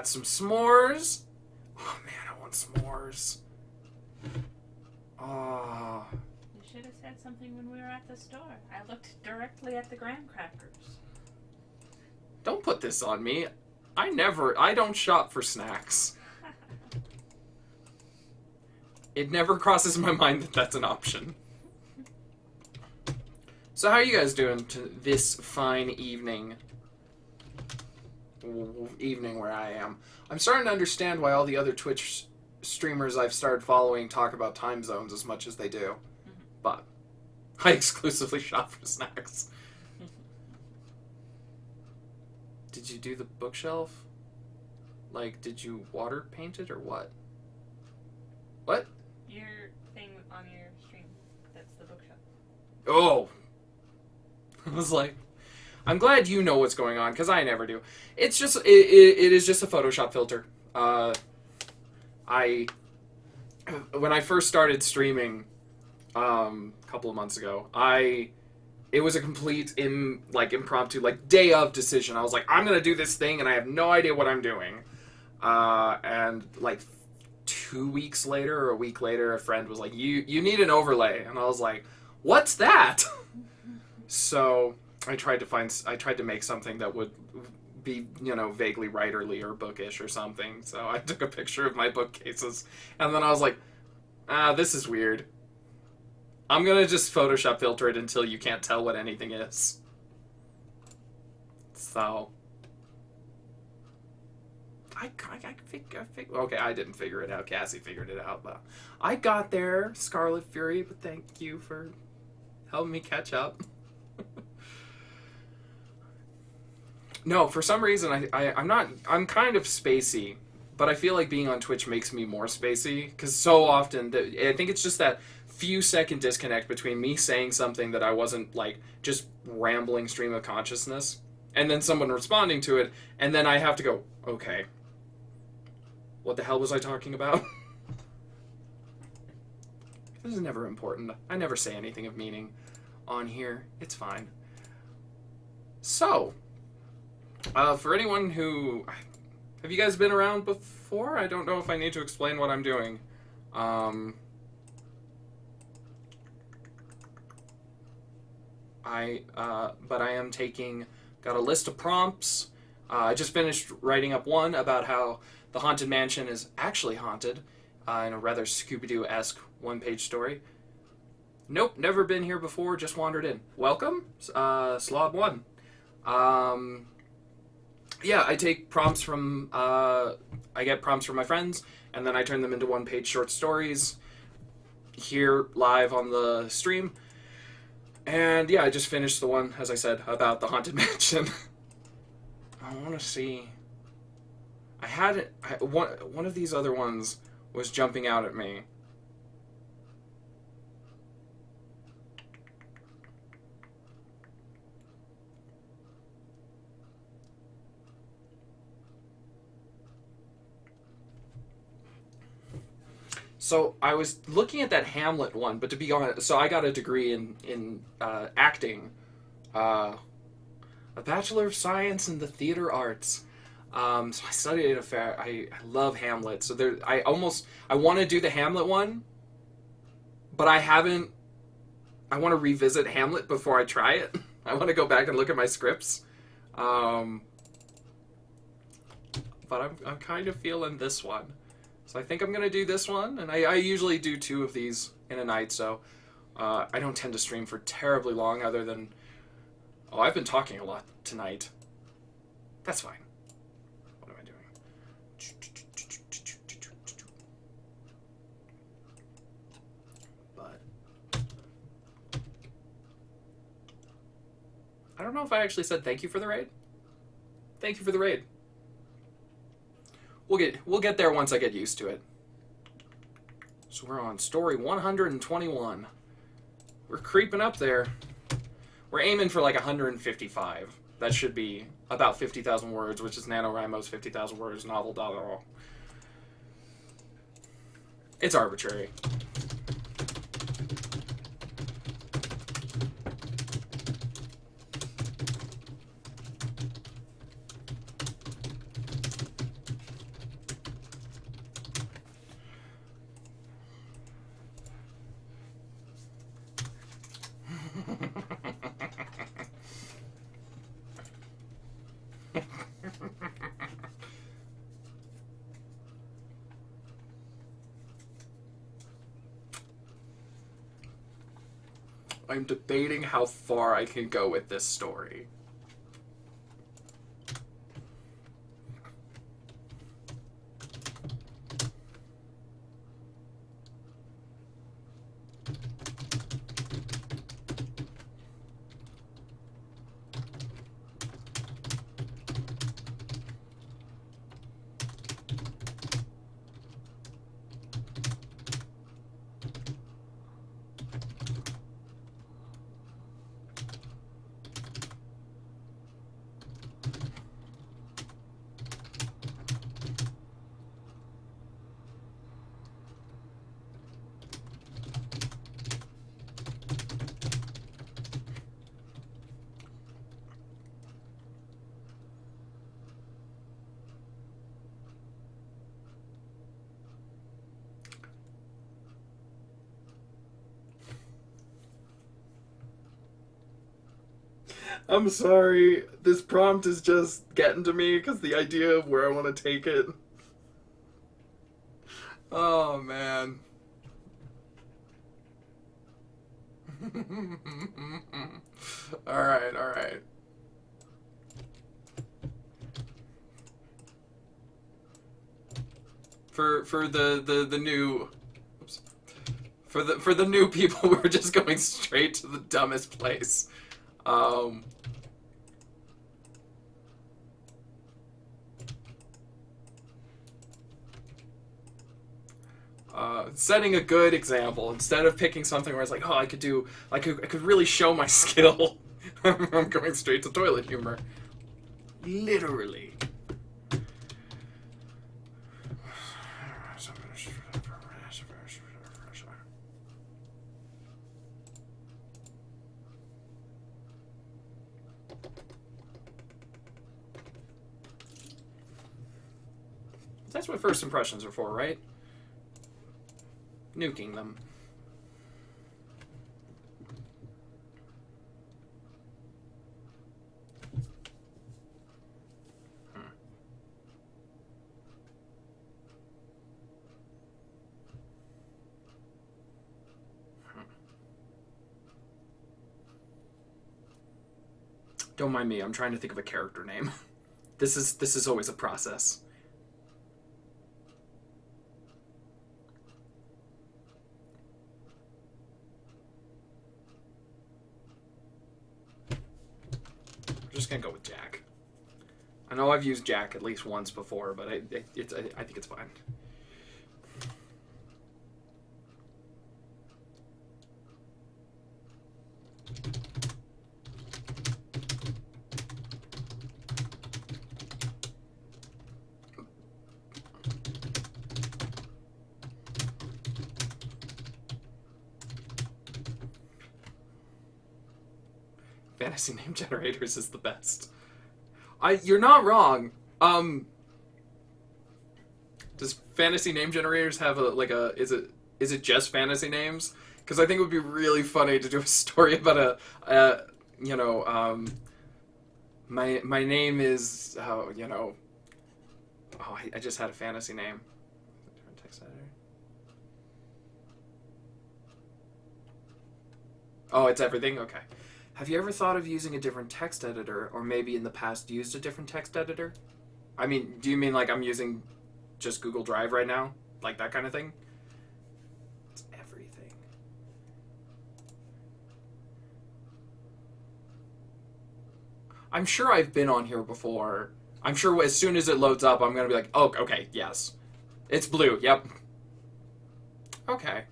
some s'mores. Oh man, I want s'mores. Oh. You should have said something when we were at the store. I looked directly at the graham crackers. Don't put this on me. I don't shop for snacks. It never crosses my mind that that's an option. So how are you guys doing to this fine evening? Evening where I am. I'm starting to understand why all the other Twitch streamers I've started following talk about time zones as much as they do. But I exclusively shop for snacks. Did you do the bookshelf? Like, did you water paint it or what? What? Your thing on your stream. That's the bookshelf. Oh! I was like, I'm glad you know what's going on, because I never do. It's just, it is just a Photoshop filter. When I first started streaming, a couple of months ago, it was a complete impromptu, like, day of decision. I was like, I'm gonna do this thing, and I have no idea what I'm doing. And like 2 weeks later or a week later, a friend was like, you need an overlay. And I was like, what's that? So I tried to make something that would be, vaguely writerly or bookish or something. So I took a picture of my bookcases, and then I was like, this is weird. I'm gonna just Photoshop filter it until you can't tell what anything is. So okay, I didn't figure it out. Cassie figured it out, but I got there, Scarlet Fury. But thank you for helping me catch up. No, for some reason I'm kind of spacey, but I feel like being on Twitch makes me more spacey, because so often I think it's just that few second disconnect between me saying something that I wasn't like just rambling stream of consciousness, and then someone responding to it, and then I have to go, okay, what the hell was I talking about? This is never important. I never say anything of meaning on here. It's fine. So, for anyone who... Have you guys been around before? I don't know if I need to explain what I'm doing. But I am got a list of prompts. I just finished writing up one about how the Haunted Mansion is actually haunted, in a rather Scooby-Doo-esque one-page story. Nope, never been here before, just wandered in. Welcome, Slob 1. Yeah, I take prompts from, I get prompts from my friends, and then I turn them into one-page short stories here live on the stream. And yeah, I just finished the one, as I said, about the Haunted Mansion. I want to see... one of these other ones was jumping out at me. So I was looking at that Hamlet one, but to be honest, so I got a degree in acting, a Bachelor of Science in the Theater Arts. So I studied at a fair. I love Hamlet. So I want to do the Hamlet one, but I haven't. I want to revisit Hamlet before I try it. I want to go back and look at my scripts. But I'm kind of feeling this one. So I think I'm going to do this one, and I usually do 2 of these in a night, so I don't tend to stream for terribly long, other than... Oh, I've been talking a lot tonight. That's fine. What am I doing? But... I don't know if I actually said thank you for the raid. Thank you for the raid. We'll get there once I get used to it. So we're on story 121. We're creeping up there. We're aiming for like 155. That should be about 50,000 words, which is NaNoWriMo's 50,000 words novel. It's arbitrary. I'm debating how far I can go with this story. I'm sorry. This prompt is just getting to me because the idea of where I want to take it. Oh, man. Alright, alright. For the new... Oops. For the new people, we're just going straight to the dumbest place. Setting a good example instead of picking something where it's like, oh, I could really show my skill. I'm going straight to toilet humor. Literally. That's what first impressions are for, right? Nuking them. Don't mind me, I'm trying to think of a character name. This is always a process. I'm just gonna go with Jack. I know I've used Jack at least once before, but I think it's fine. Fantasy name generators is the best. You're not wrong. Does fantasy name generators have is it just fantasy names? Because I think it would be really funny to do a story about my name is I just had a fantasy name. Text editor. Oh, it's everything? Okay. Have you ever thought of using a different text editor, or maybe in the past used a different text editor? I mean, do you mean like I'm using just Google Drive right now? Like that kind of thing? It's everything. I'm sure I've been on here before. I'm sure as soon as it loads up, I'm going to be like, oh, okay, yes. It's blue, yep. Okay.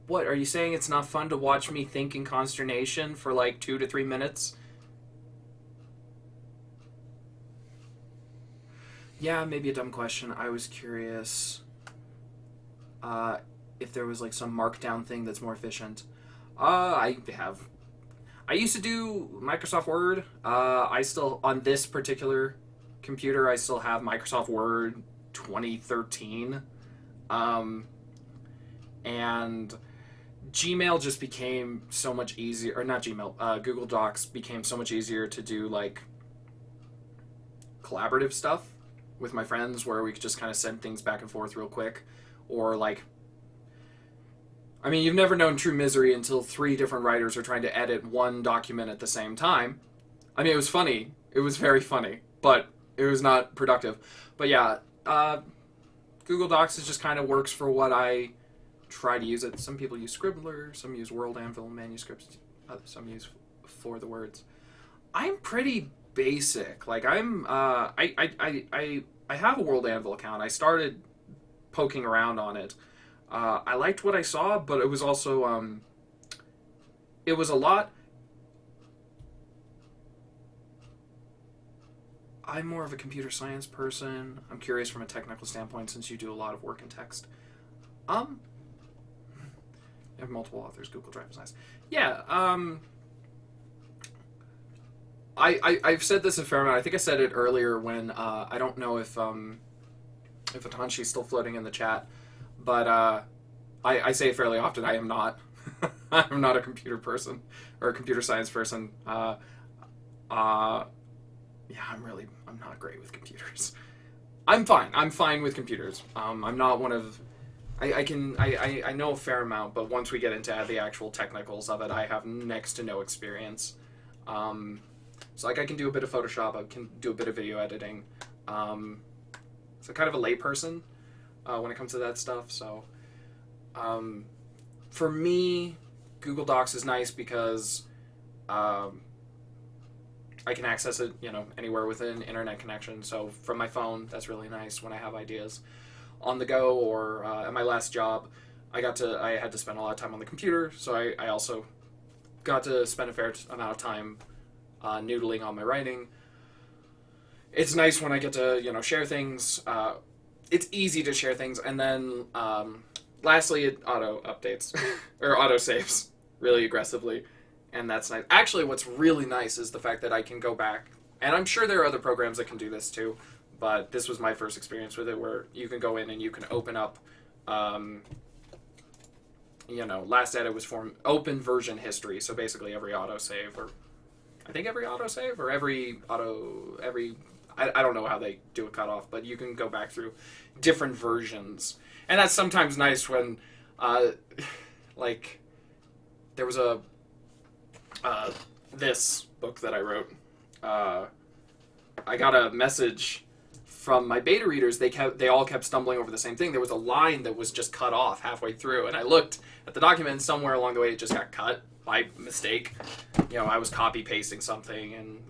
What, are you saying it's not fun to watch me think in consternation for like 2 to 3 minutes? Yeah, maybe a dumb question. I was curious if there was like some markdown thing that's more efficient. I used to do Microsoft Word. I still, on this particular computer, I still have Microsoft Word 2013. And Gmail just became so much easier, or not Gmail, Google Docs became so much easier to do like collaborative stuff with my friends where we could just kind of send things back and forth real quick. Or like, I mean, you've never known true misery until 3 different writers are trying to edit one document at the same time. I mean, it was funny. It was very funny, but it was not productive. But yeah, Google Docs just kind of works for what I try to use it. Some people use Scribbler, some use World Anvil manuscripts, some use For the Words. I'm pretty basic. Like I have a World Anvil account. I started poking around on it. I liked what I saw, but it was also it was a lot. I'm more of a computer science person. I'm curious from a technical standpoint since you do a lot of work in text. I have multiple authors. Google Drive is nice. Yeah. I've said this a fair amount. I think I said it earlier when I don't know if if Atanshi's still floating in the chat. But I say fairly often I am not. I'm not a computer person or a computer science person. Yeah, I'm not great with computers. I'm fine. I'm fine with computers. I'm not one of. I know a fair amount, but once we get into the actual technicals of it, I have next to no experience. So like I can do a bit of Photoshop, I can do a bit of video editing. So kind of a layperson when it comes to that stuff. So for me, Google Docs is nice because I can access it, anywhere with an internet connection. So from my phone, that's really nice when I have ideas on the go. Or at my last job, I had to spend a lot of time on the computer, so I also got to spend a fair amount of time noodling on my writing. It's nice when I get to share things. It's easy to share things, and then lastly, it auto updates or auto saves really aggressively. And that's nice. Actually, what's really nice is the fact that I can go back, and I'm sure there are other programs that can do this too, but this was my first experience with it, where you can go in and you can open up, last edit was from open version history, so basically every autosave, or I think every autosave, or I don't know how they do a cutoff, but you can go back through different versions. And that's sometimes nice when, there was this book that I wrote. I got a message from my beta readers. They all kept stumbling over the same thing. There was a line that was just cut off halfway through, and I looked at the document, and somewhere along the way it just got cut by mistake. I was copy pasting something, and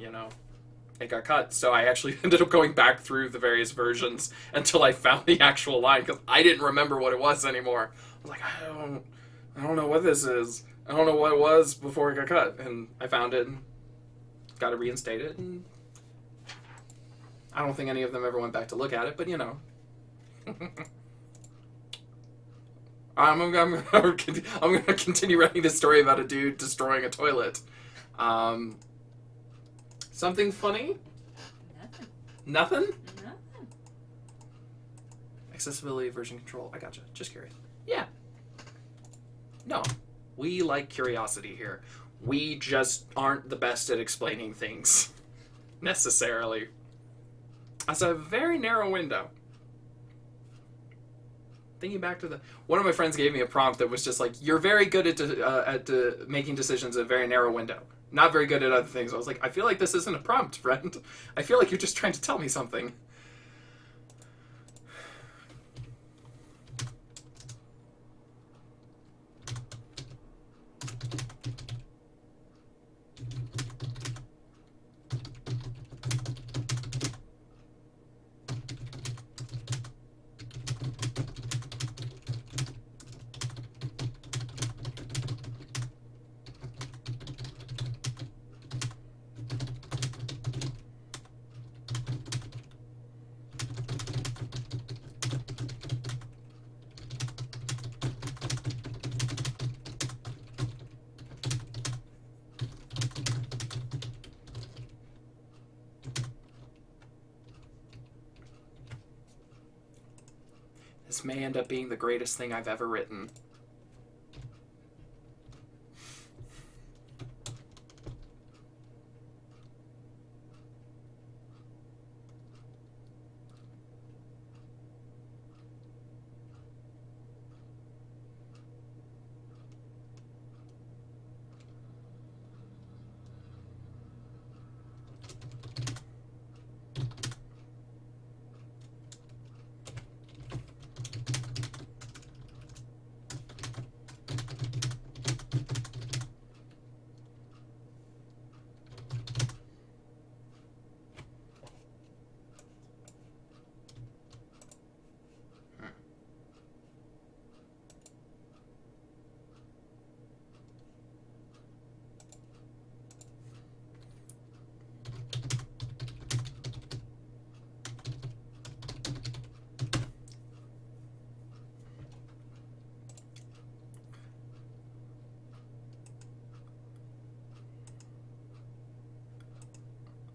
it got cut. So I actually ended up going back through the various versions until I found the actual line, because I didn't remember what it was anymore. I was like, I don't know what this is. I don't know what it was before it got cut, and I found it and got to reinstate it. And I don't think any of them ever went back to look at it, but I'm going to continue writing this story about a dude destroying a toilet. Something funny? Nothing. Nothing? Nothing. Accessibility, version control. I gotcha. Just curious. Yeah. No. We like curiosity here. We just aren't the best at explaining things, necessarily. That's a very narrow window. Thinking back to one of my friends gave me a prompt that was just like, you're very good at making decisions in a very narrow window. Not very good at other things. I was like, I feel like this isn't a prompt, friend. I feel like you're just trying to tell me something. This may end up being the greatest thing I've ever written.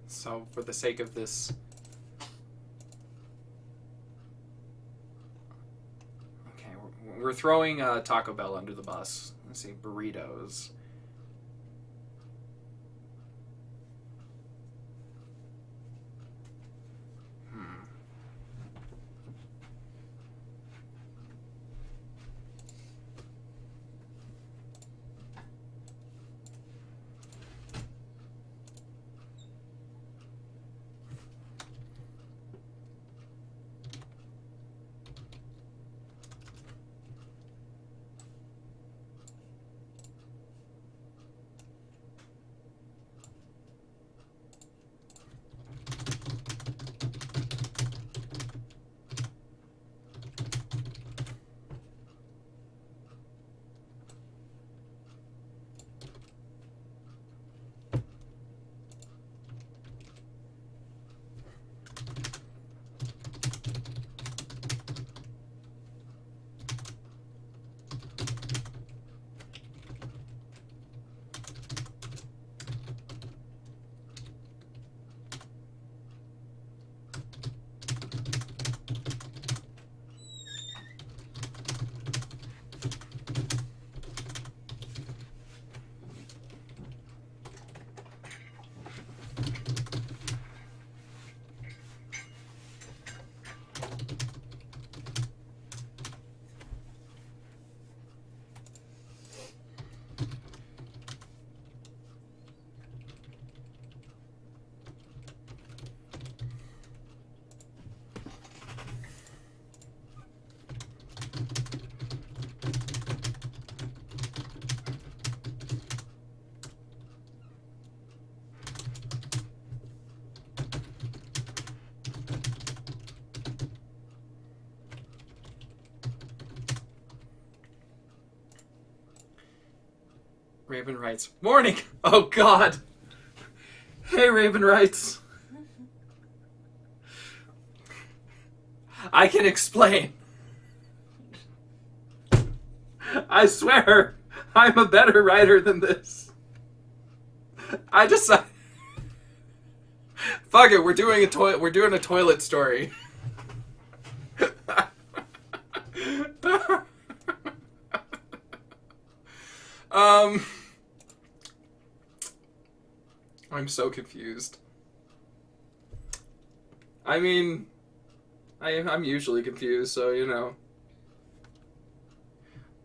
So, for the sake of this We're throwing Taco Bell under the bus. Let's see, burritos. Raven writes, "Morning! Oh, God! Hey, Raven writes, I can explain. I swear, I'm a better writer than this. I decided... Fuck it, we're doing a toilet story." I'm so confused. I mean, I'm usually confused, so, you know.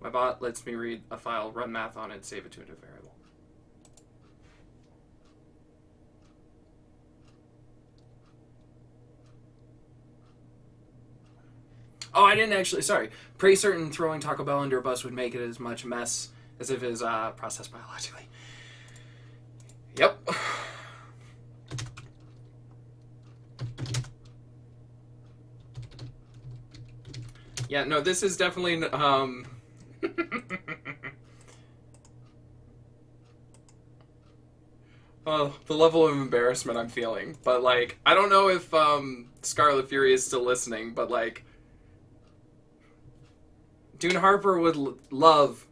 My bot lets me read a file, run math on it, save it to a new variable. Oh, I didn't actually, sorry. Pretty certain throwing Taco Bell under a bus would make it as much mess as if it was processed biologically. Yep. Yeah, no, this is definitely, oh, the level of embarrassment I'm feeling. But, like, I don't know if, Scarlet Fury is still listening, but, like, Dune Harper would love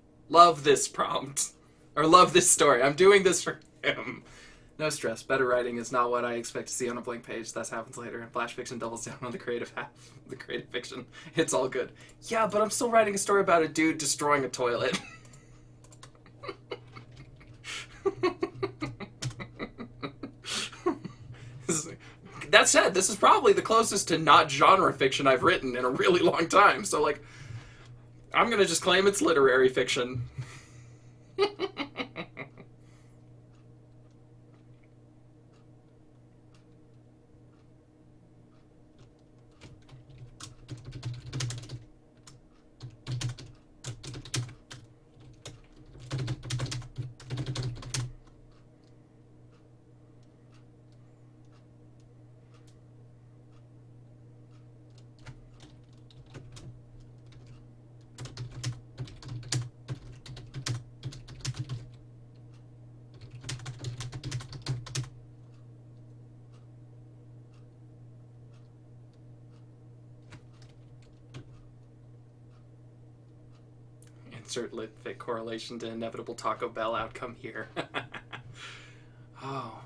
this prompt. Or love this story. I'm doing this for him. No stress. Better writing is not what I expect to see on a blank page. That happens later. Flash fiction doubles down on the creative half. The creative fiction. It's all good. Yeah, but I'm still writing a story about a dude destroying a toilet. That said, this is probably the closest to not genre fiction I've written in a really long time. So, like, I'm gonna just claim it's literary fiction. Insert lit fit correlation to inevitable Taco Bell outcome here. Oh.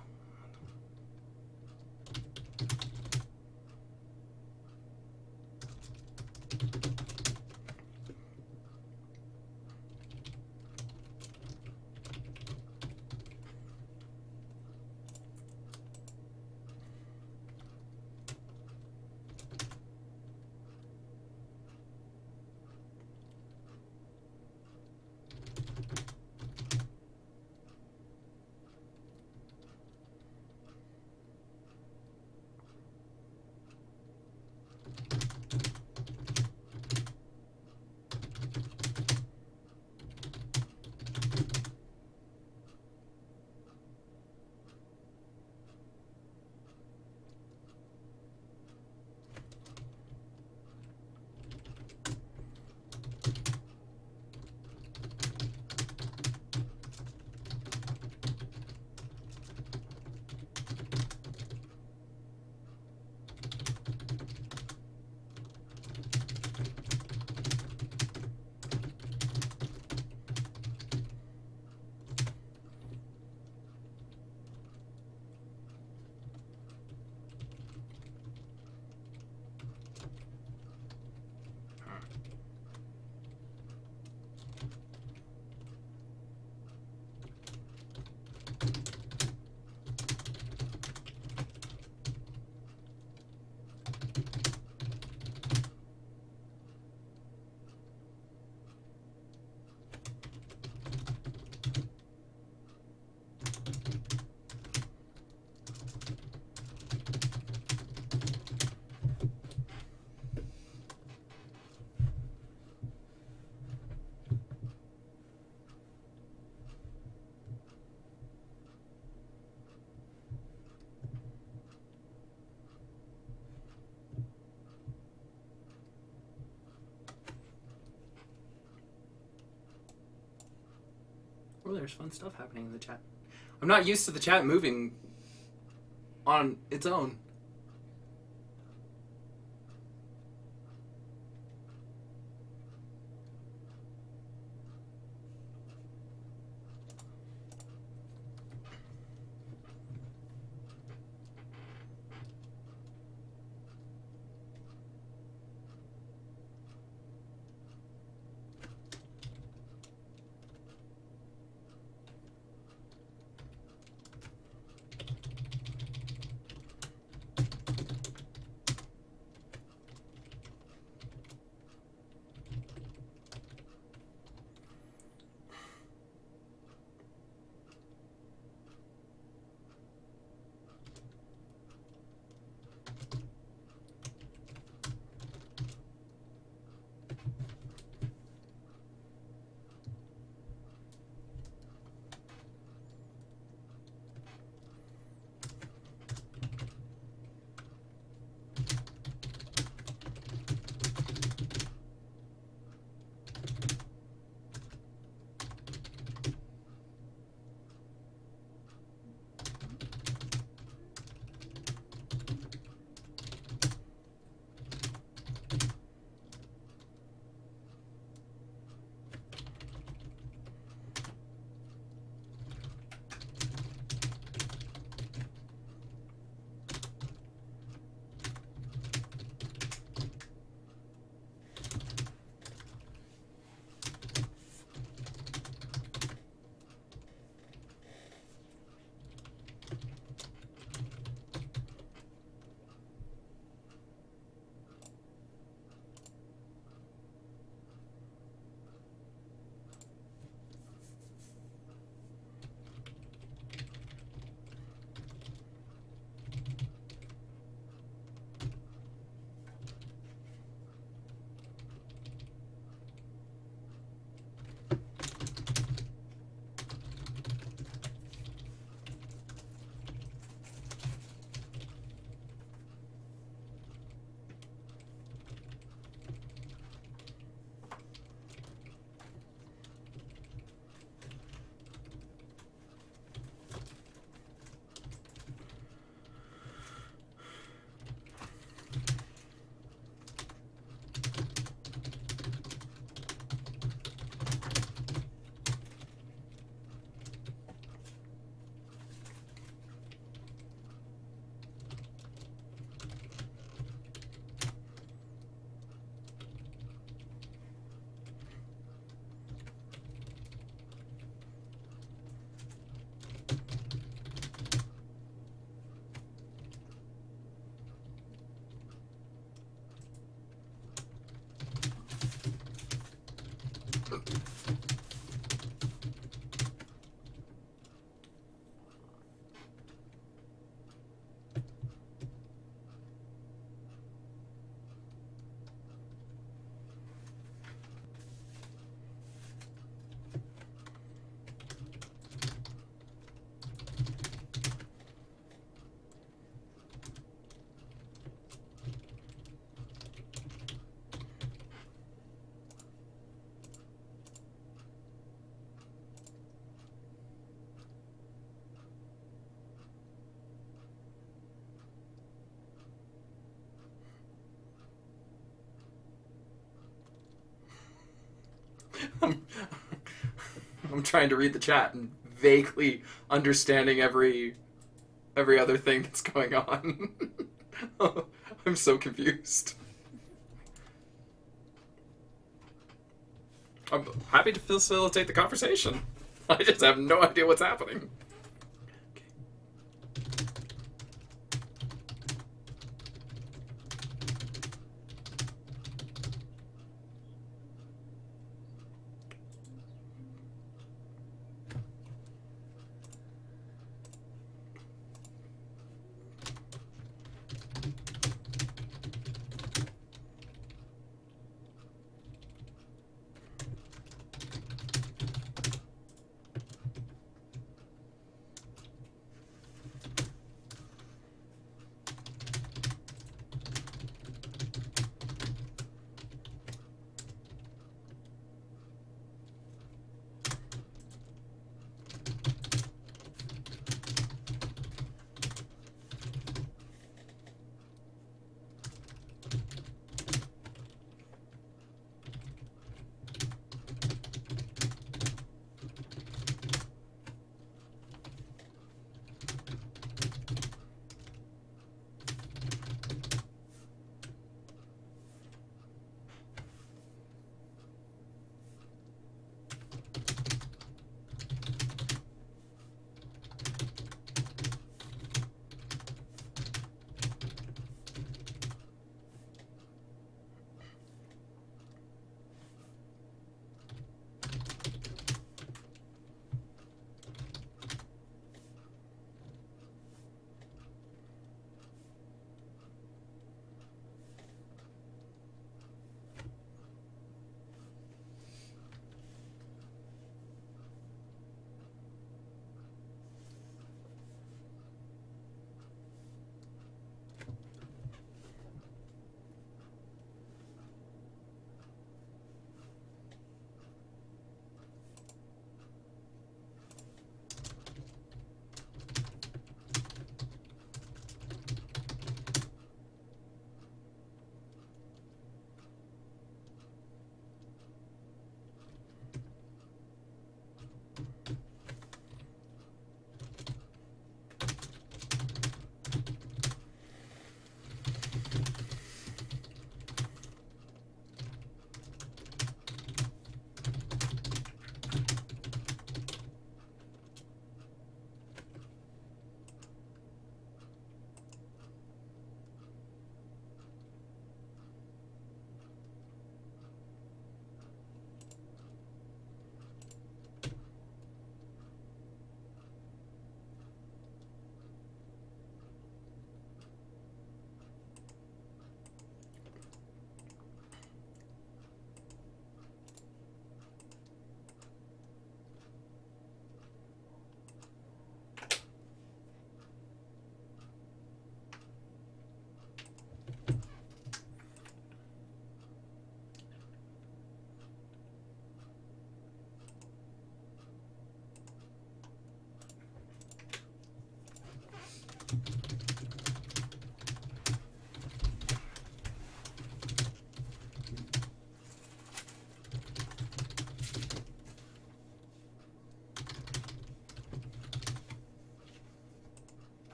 there's fun stuff happening in the chat. I'm not used to the chat moving on its own. I'm, I'm trying to read the chat and vaguely understanding every other thing that's going on. I'm so confused. I'm happy to facilitate the conversation. I just have no idea what's happening.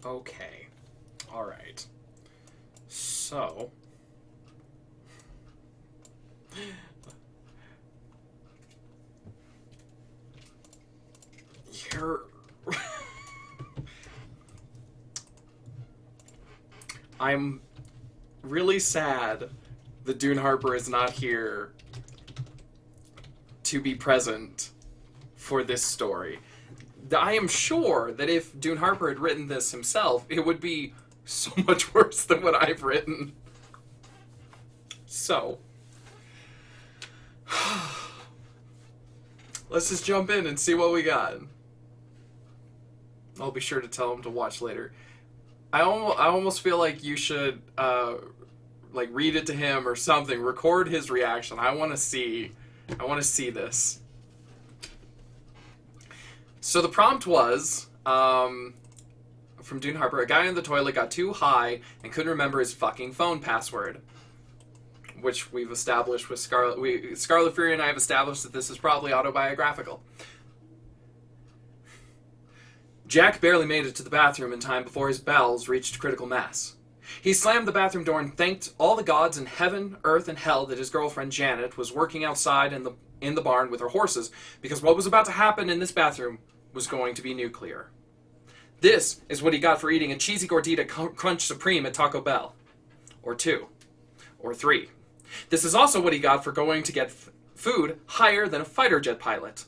Okay. Alright. So... You're... I'm really sad that Dune Harper is not here to be present for this story. I am sure that if Dune Harper had written this himself, it would be so much worse than what I've written. So, let's just jump in and see what we got. I'll be sure to tell him to watch later. I almost feel like you should like read it to him or something. Record his reaction. I want to see this. So the prompt was from Dune Harper. A guy in the toilet got too high and couldn't remember his fucking phone password, which we've established with Scarlet. Scarlet Fury and I have established that this is probably autobiographical. Jack barely made it to the bathroom in time before his bowels reached critical mass. He slammed the bathroom door and thanked all the gods in heaven, earth, and hell that his girlfriend Janet was working outside in the barn with her horses, because what was about to happen in this bathroom was going to be nuclear. This is what he got for eating a cheesy gordita crunch supreme at Taco Bell. Or 2. Or 3. This is also what he got for going to get food higher than a fighter jet pilot.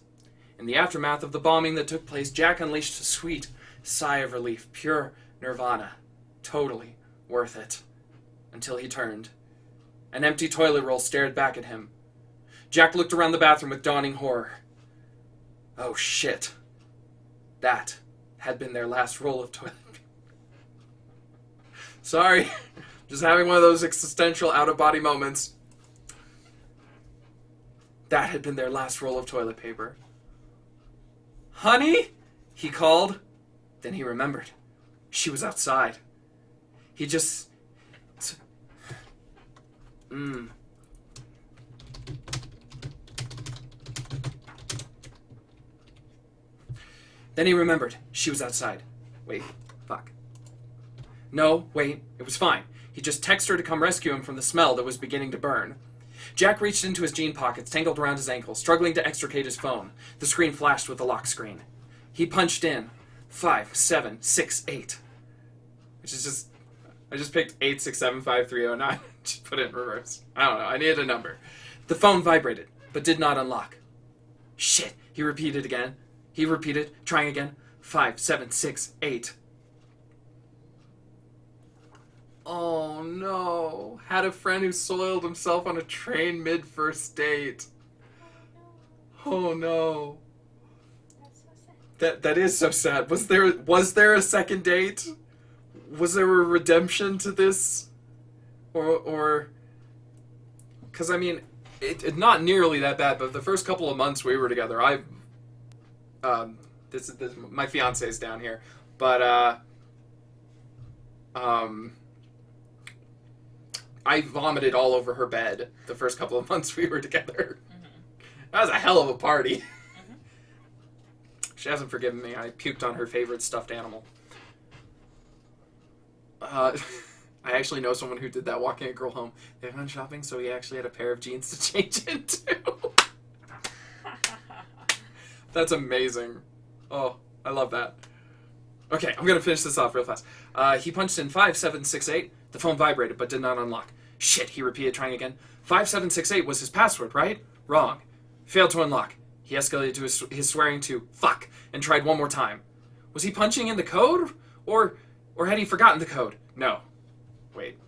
In the aftermath of the bombing that took place, Jack unleashed a sweet sigh of relief, pure nirvana. Totally worth it. Until he turned. An empty toilet roll stared back at him. Jack looked around the bathroom with dawning horror. Oh shit. That had been their last roll of toilet paper. Sorry. Just having one of those existential out-of-body moments. That had been their last roll of toilet paper. Honey? He called. Then he remembered. She was outside. He just... Then he remembered. She was outside. Wait. Fuck. No, wait. It was fine. He just texted her to come rescue him from the smell that was beginning to burn. Jack reached into his jean pockets, tangled around his ankle, struggling to extricate his phone. The screen flashed with the lock screen. He punched in 5768. Which is just... I just picked 8675309. Just put it in reverse. I don't know. I needed a number. The phone vibrated, but did not unlock. Shit. He repeated again. He repeated, trying again. 5768. Oh no. Had a friend who soiled himself on a train mid-first date. Oh no. That's so sad. That is so sad. Was there a second date? Was there a redemption to this? Or because I mean, it not nearly that bad, but the first couple of months we were together, this my fiance's down here, but I vomited all over her bed the first couple of months we were together. Mm-hmm. That was a hell of a party. Mm-hmm. She hasn't forgiven me. I puked on her favorite stuffed animal. I actually know someone who did that, walking a girl home. They went shopping, so he actually had a pair of jeans to change into. That's amazing. Oh, I love that. Okay, I'm gonna finish this off real fast. He punched in 5768. The phone vibrated, but did not unlock. Shit, he repeated, trying again. 5768 was his password, right? Wrong. Failed to unlock. He escalated to his swearing to fuck and tried one more time. Was he punching in the code? Or had he forgotten the code? No. Wait.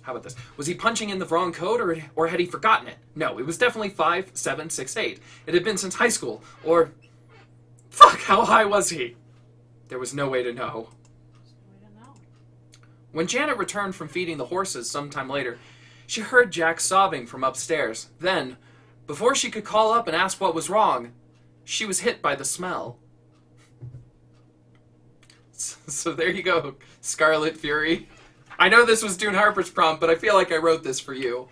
How about this? Was he punching in the wrong code, or had he forgotten it? No, it was definitely 5768. It had been since high school, or... Fuck, how high was he? There was no way to know. We don't know. When Janet returned from feeding the horses sometime later, she heard Jack sobbing from upstairs. Then, before she could call up and ask what was wrong, she was hit by the smell. So there you go, Scarlet Fury. I know this was Dune Harper's prompt, but I feel like I wrote this for you.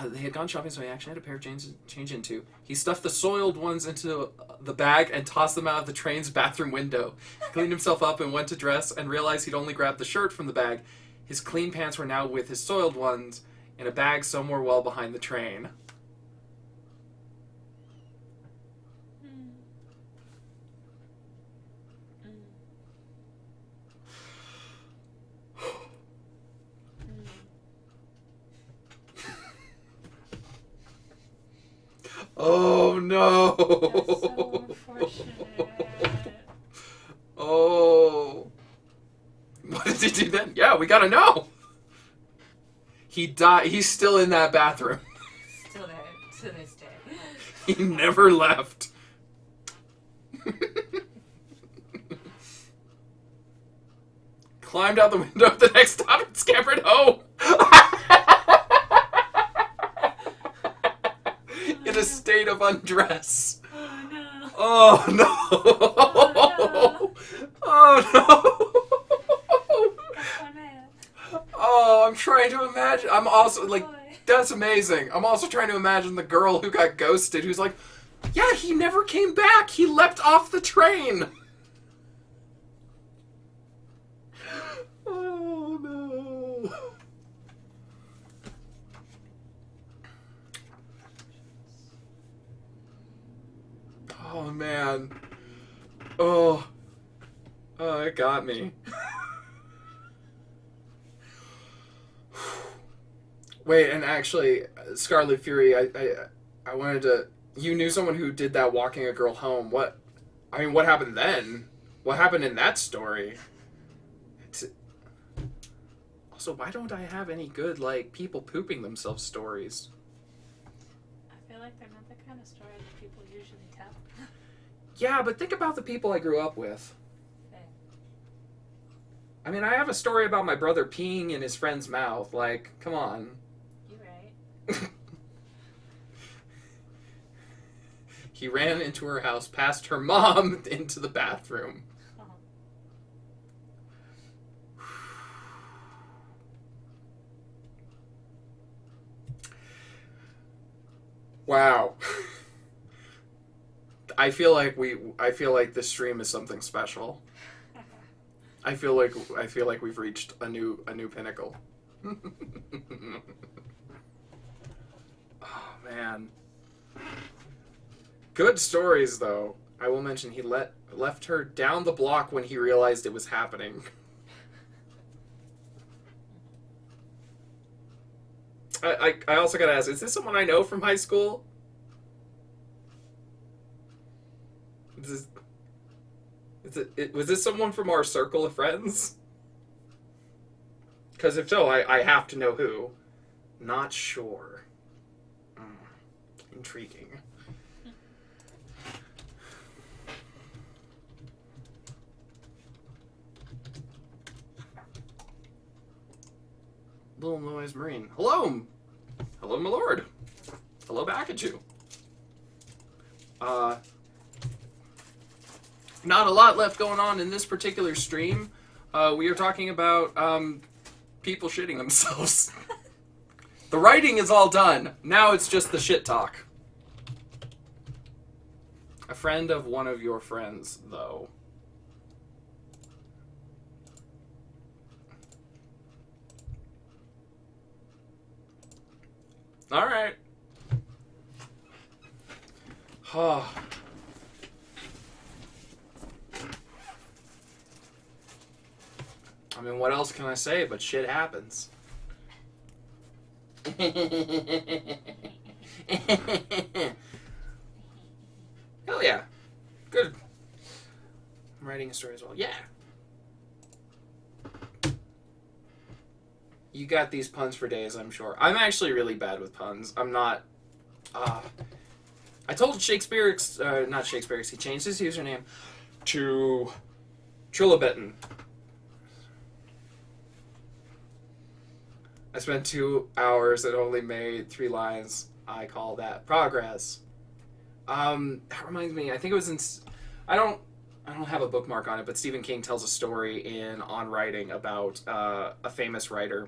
They had gone shopping, so he actually had a pair of jeans to change into. He stuffed the soiled ones into the bag and tossed them out of the train's bathroom window. He cleaned himself up and went to dress and realized he'd only grabbed the shirt from the bag. His clean pants were now with his soiled ones in a bag somewhere well behind the train. Oh no! That's so unfortunate. Oh. What did he do then? Yeah, we gotta know. He died. He's still in that bathroom. Still there to this day. He never left. Climbed out the window at the next stop and scampered home. In a state of undress. Oh no. Oh no! Oh no! That's my man. Oh, I'm trying to imagine. I'm also like, Boy. that's amazing. I'm also trying to imagine the girl who got ghosted who's like, yeah, he never came back. He leapt off the train. Oh no. Oh man. Oh. Oh, it got me. Wait, and actually, Scarlet Fury, I wanted to. You knew someone who did that walking a girl home. What? I mean, what happened then? What happened in that story? Also, why don't I have any good, like, people pooping themselves stories? I feel like they're not the kind of story that people usually tell. Yeah, but think about the people I grew up with. Fair. I mean, I have a story about my brother peeing in his friend's mouth. Like, come on. You're right. He ran into her house, past her mom, into the bathroom. Oh. Wow. I feel like this stream is something special. I feel like we've reached a new pinnacle. Oh man. Good stories though. I will mention he left her down the block when he realized it was happening. I also gotta ask, is this someone I know from high school? Was this someone from our circle of friends? Because if so, I have to know who. Not sure. Intriguing. Little Noise Marine. Hello! Hello, my lord. Hello back at you. Not a lot left going on in this particular stream. We are talking about people shitting themselves. The writing is all done. Now it's just the shit talk. A friend of one of your friends, though. All right. Oh. I mean, what else can I say but shit happens? Hell yeah. Good. I'm writing a story as well. Yeah. You got these puns for days, I'm sure. I'm actually really bad with puns. I'm not... I told Shakespeare... not Shakespeare, he changed his username to Trillabeton. I spent 2 hours and only made 3 lines. I call that progress. That reminds me, I think it was in... I I don't have a bookmark on it, but Stephen King tells a story in On Writing about a famous writer,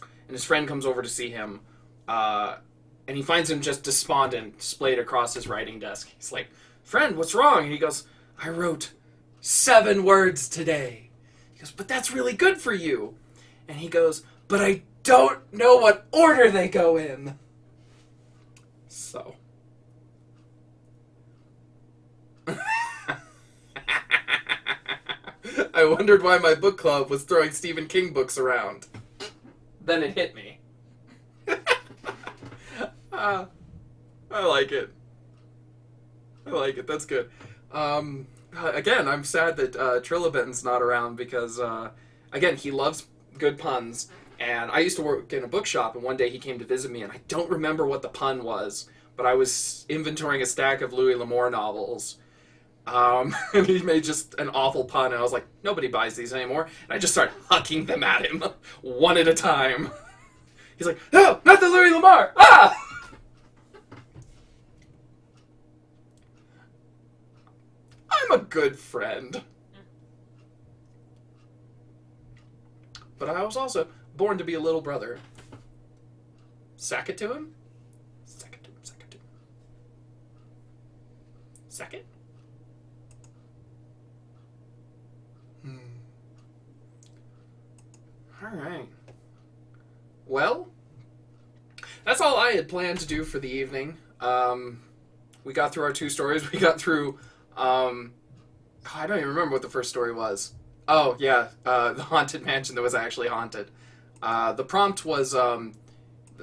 and his friend comes over to see him, and he finds him just despondent, splayed across his writing desk. He's like, "Friend, what's wrong?" And he goes, "I wrote 7 words today." He goes, "But that's really good for you." And he goes, "But I don't know what order they go in." So. I wondered why my book club was throwing Stephen King books around. Then it hit me. I like it. I like it. That's good. Again, I'm sad that Trillaben's not around because, again, he loves good puns. And I used to work in a bookshop, and one day he came to visit me, and I don't remember what the pun was, but I was inventorying a stack of Louis L'Amour novels. And he made just an awful pun, and I was like, nobody buys these anymore. And I just started hucking them at him, one at a time. He's like, "No, not the Louis L'Amour! Ah!" I'm a good friend. But I was also born to be a little brother. Sack it to him? Sack it to him, sack it to him. Sack it? Alright. Well, that's all I had planned to do for the evening. We got through our 2 stories. We got through, I don't even remember what the first story was. Oh, yeah, the haunted mansion that was actually haunted. The prompt was a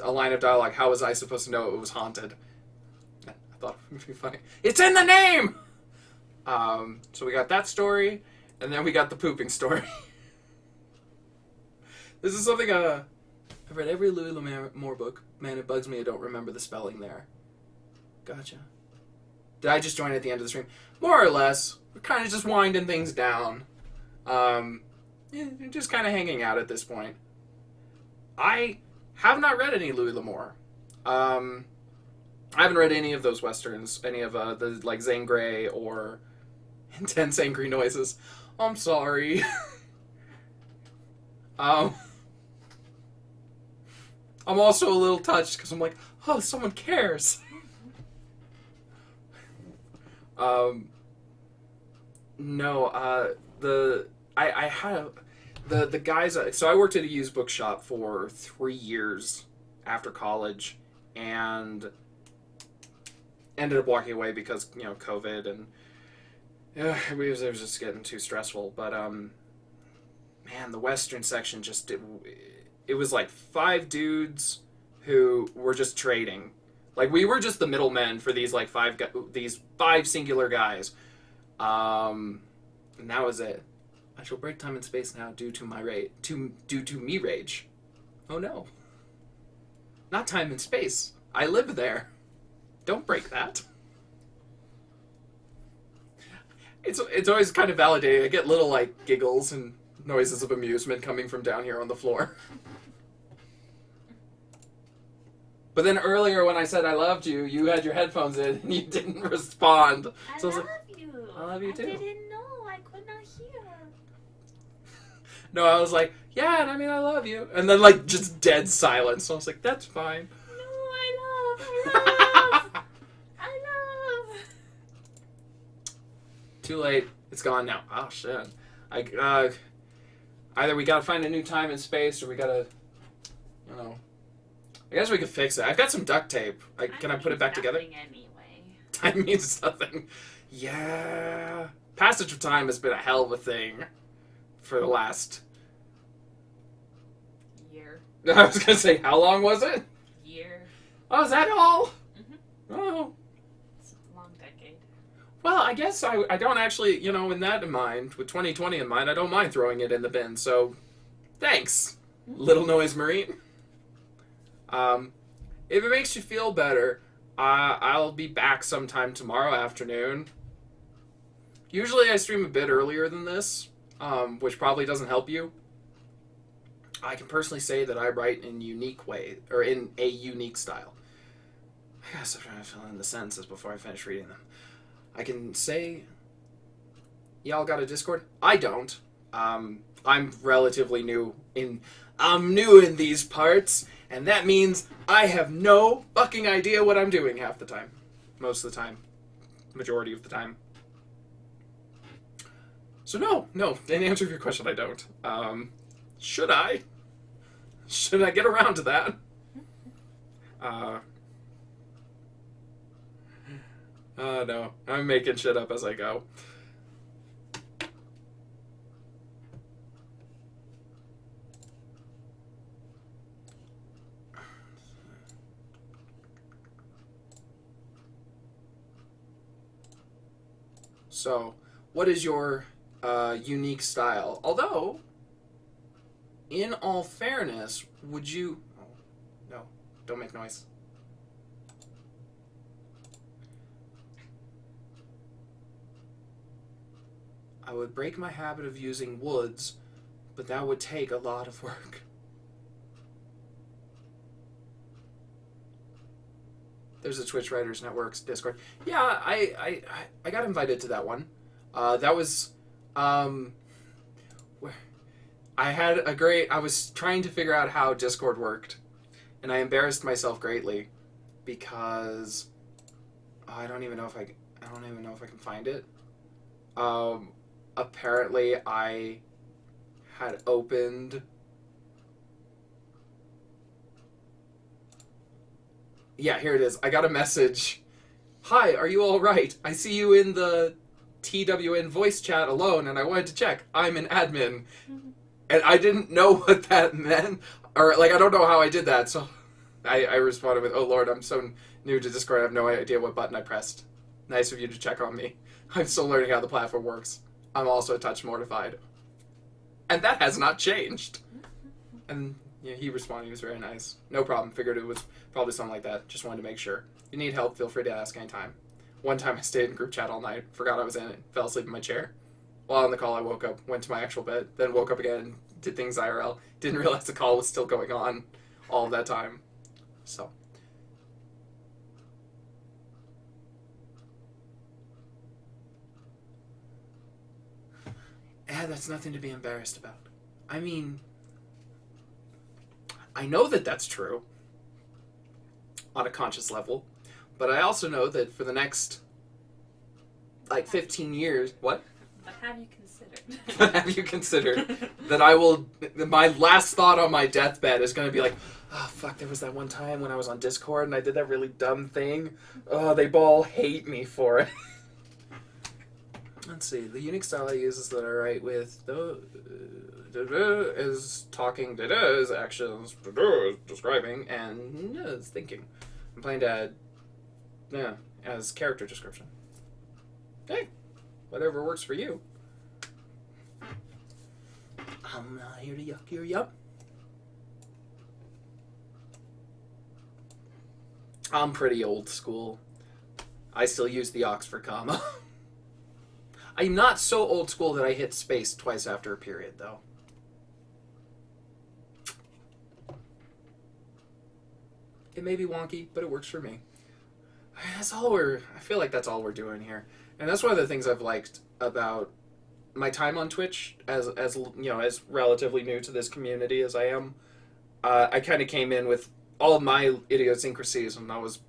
line of dialogue, "How was I supposed to know it was haunted?" I thought it would be funny. It's in the name! So we got that story, and then we got the pooping story. This is something, I've read every Louis L'Amour book. Man, it bugs me I don't remember the spelling there. Gotcha. Did I just join at the end of the stream? More or less. We're kind of just winding things down. Just kind of hanging out at this point. I have not read any Louis L'Amour. I haven't read any of those westerns, any of the like Zane Grey or Intense Angry Noises. I'm sorry. I'm also a little touched because I'm like, oh, someone cares. No, I had the guys. So I worked at a used bookshop for 3 years after college, and ended up walking away because COVID and it was just getting too stressful. But man, the Western section just it was like 5 dudes who were just trading. Like we were just the middlemen for these like 5 singular guys. And that was it. I shall break time and space now due to me rage. Oh no. Not time and space. I live there. Don't break that. It's always kind of validating. I get little like giggles and noises of amusement coming from down here on the floor. But then earlier when I said I loved you, you had your headphones in and you didn't respond. So I was like, you. I love you too. I didn't know. I could not hear. No, I was like, yeah, and I mean, I love you. And then, like, just dead silence. So I was like, that's fine. No, I love. I love. Too late. It's gone now. Oh, shit. Either we gotta find a new time and space, or we gotta, I guess we could fix it. I've got some duct tape. Can I put it back together? Anyway. Time means nothing. Yeah. Passage of time has been a hell of a thing for the last... Year. I was going to say, how long was it? Year. Oh, is that all? Mm-hmm. Oh. It's a long decade. Well, I guess I don't actually, in that in mind, with 2020 in mind, I don't mind throwing it in the bin, so thanks, Little Noise Marine. If it makes you feel better, I'll be back sometime tomorrow afternoon. Usually I stream a bit earlier than this, which probably doesn't help you. I can personally say that I write in in a unique style. I gotta stop trying to fill in the sentences before I finish reading them. I can say Y'all got a Discord? I don't. I'm relatively new in. I'm new in these parts, and that means I have no fucking idea what I'm doing half the time. Most of the time. Majority of the time. So no. In answer to your question, I don't. Should I? Should I get around to that? No. I'm making shit up as I go. So, what is your unique style? Although, in all fairness, would you... Oh, no, don't make noise. I would break my habit of using woods, but that would take a lot of work. There's a Twitch Writers Network's Discord. Yeah, I got invited to that one. That was where I was trying to figure out how Discord worked, and I embarrassed myself greatly because I don't even know if I can find it. Apparently I had opened. Yeah, here it is. I got a message. Hi, are you all right? I see you in the TWN voice chat alone, and I wanted to check. I'm an admin. And I didn't know what that meant. Or, I don't know how I did that, so I responded with, oh lord, I'm so new to Discord, I have no idea what button I pressed. Nice of you to check on me. I'm still learning how the platform works. I'm also a touch mortified. And that has not changed. And yeah, he responded, he was very nice. No problem, figured it was probably something like that. Just wanted to make sure. If you need help, feel free to ask anytime. One time I stayed in group chat all night, forgot I was in it, fell asleep in my chair. While on the call, I woke up, went to my actual bed, then woke up again and did things IRL. Didn't realize the call was still going on all of that time. So. That's nothing to be embarrassed about. I mean, I know that that's true on a conscious level, but I also know that for the next, 15 years... What? But have you considered? Have you considered that I will... My last thought on my deathbed is going to be like, oh, fuck, there was that one time when I was on Discord and I did that really dumb thing. Oh, they all hate me for it. Let's see. The unique style I use is that I write with is talking, is actions, is describing, and is thinking. I'm planning to add as character description. Hey, whatever works for you. I'm not here to yuck your yup. I'm pretty old school. I still use the Oxford comma. I'm not so old school that I hit space twice after a period, though. It may be wonky, but it works for me. I feel like that's all we're doing here. And that's one of the things I've liked about my time on Twitch as relatively new to this community as I am. I kind of came in with all of my idiosyncrasies, and I was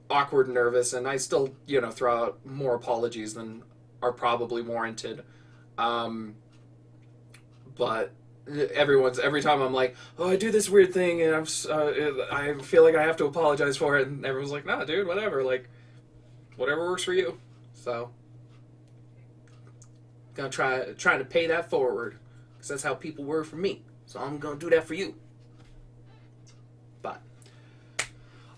awkward and nervous, and I still, throw out more apologies than are probably warranted. But every time I'm like, oh, I do this weird thing, and I feel like I have to apologize for it, and everyone's like, nah, dude, whatever, whatever works for you. So, gonna try to pay that forward, because that's how people were for me. So I'm gonna do that for you. But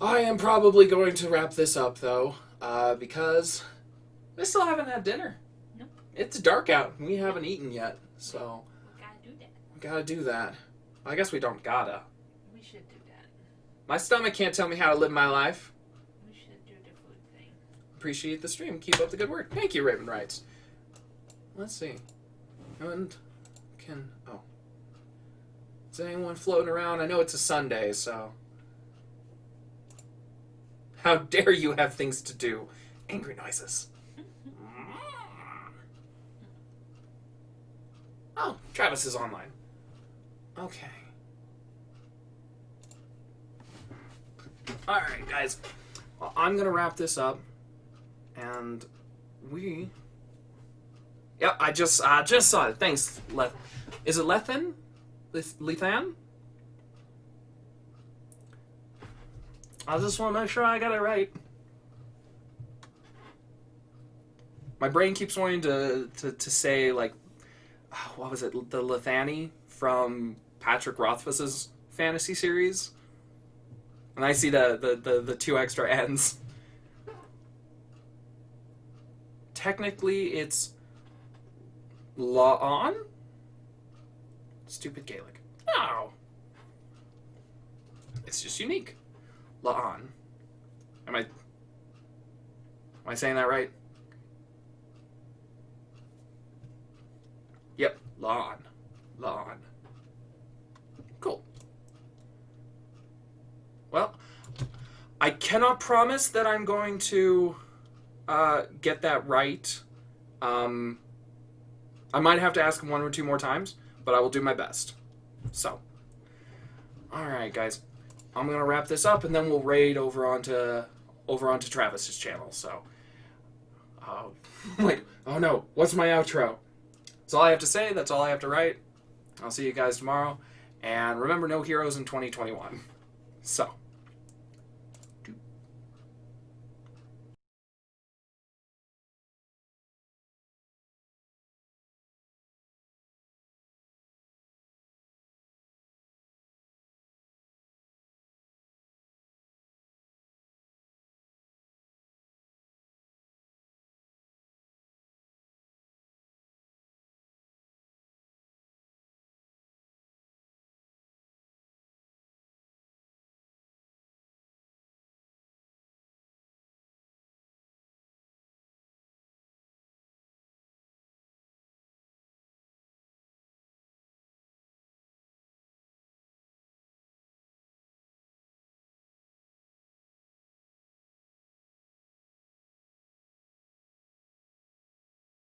I am probably going to wrap this up, though, because I still haven't had dinner. Nope. It's dark out. We haven't eaten yet, so Gotta do that. we gotta do that. I guess we don't gotta. We should do that. My stomach can't tell me how to live my life. We should do the food thing. Appreciate the stream. Keep up the good work. Thank you, Raven Wrights. Let's see. And is anyone floating around? I know it's a Sunday, so. How dare you have things to do? Angry noises. Oh, Travis is online. Okay. Alright, guys. Well, I'm going to wrap this up. And we... Yep, I just saw it. Thanks, Is it Lethan? Lethan? I just want to make sure I got it right. My brain keeps wanting to say, like, what was it? The Lethani from Patrick Rothfuss's fantasy series. And I see the two extra N's. Technically, it's La'an? Stupid Gaelic. No. It's just unique. La'an. Am I saying that right? Yep. La'an. La'an. Cool. Well, I cannot promise that I'm going to get that right. I might have to ask him one or two more times, but I will do my best. So, alright guys, I'm going to wrap this up and then we'll raid over onto Travis's channel. So, like, oh no, what's my outro? That's all I have to say, that's all I have to write. I'll see you guys tomorrow, and remember, no heroes in 2021. So...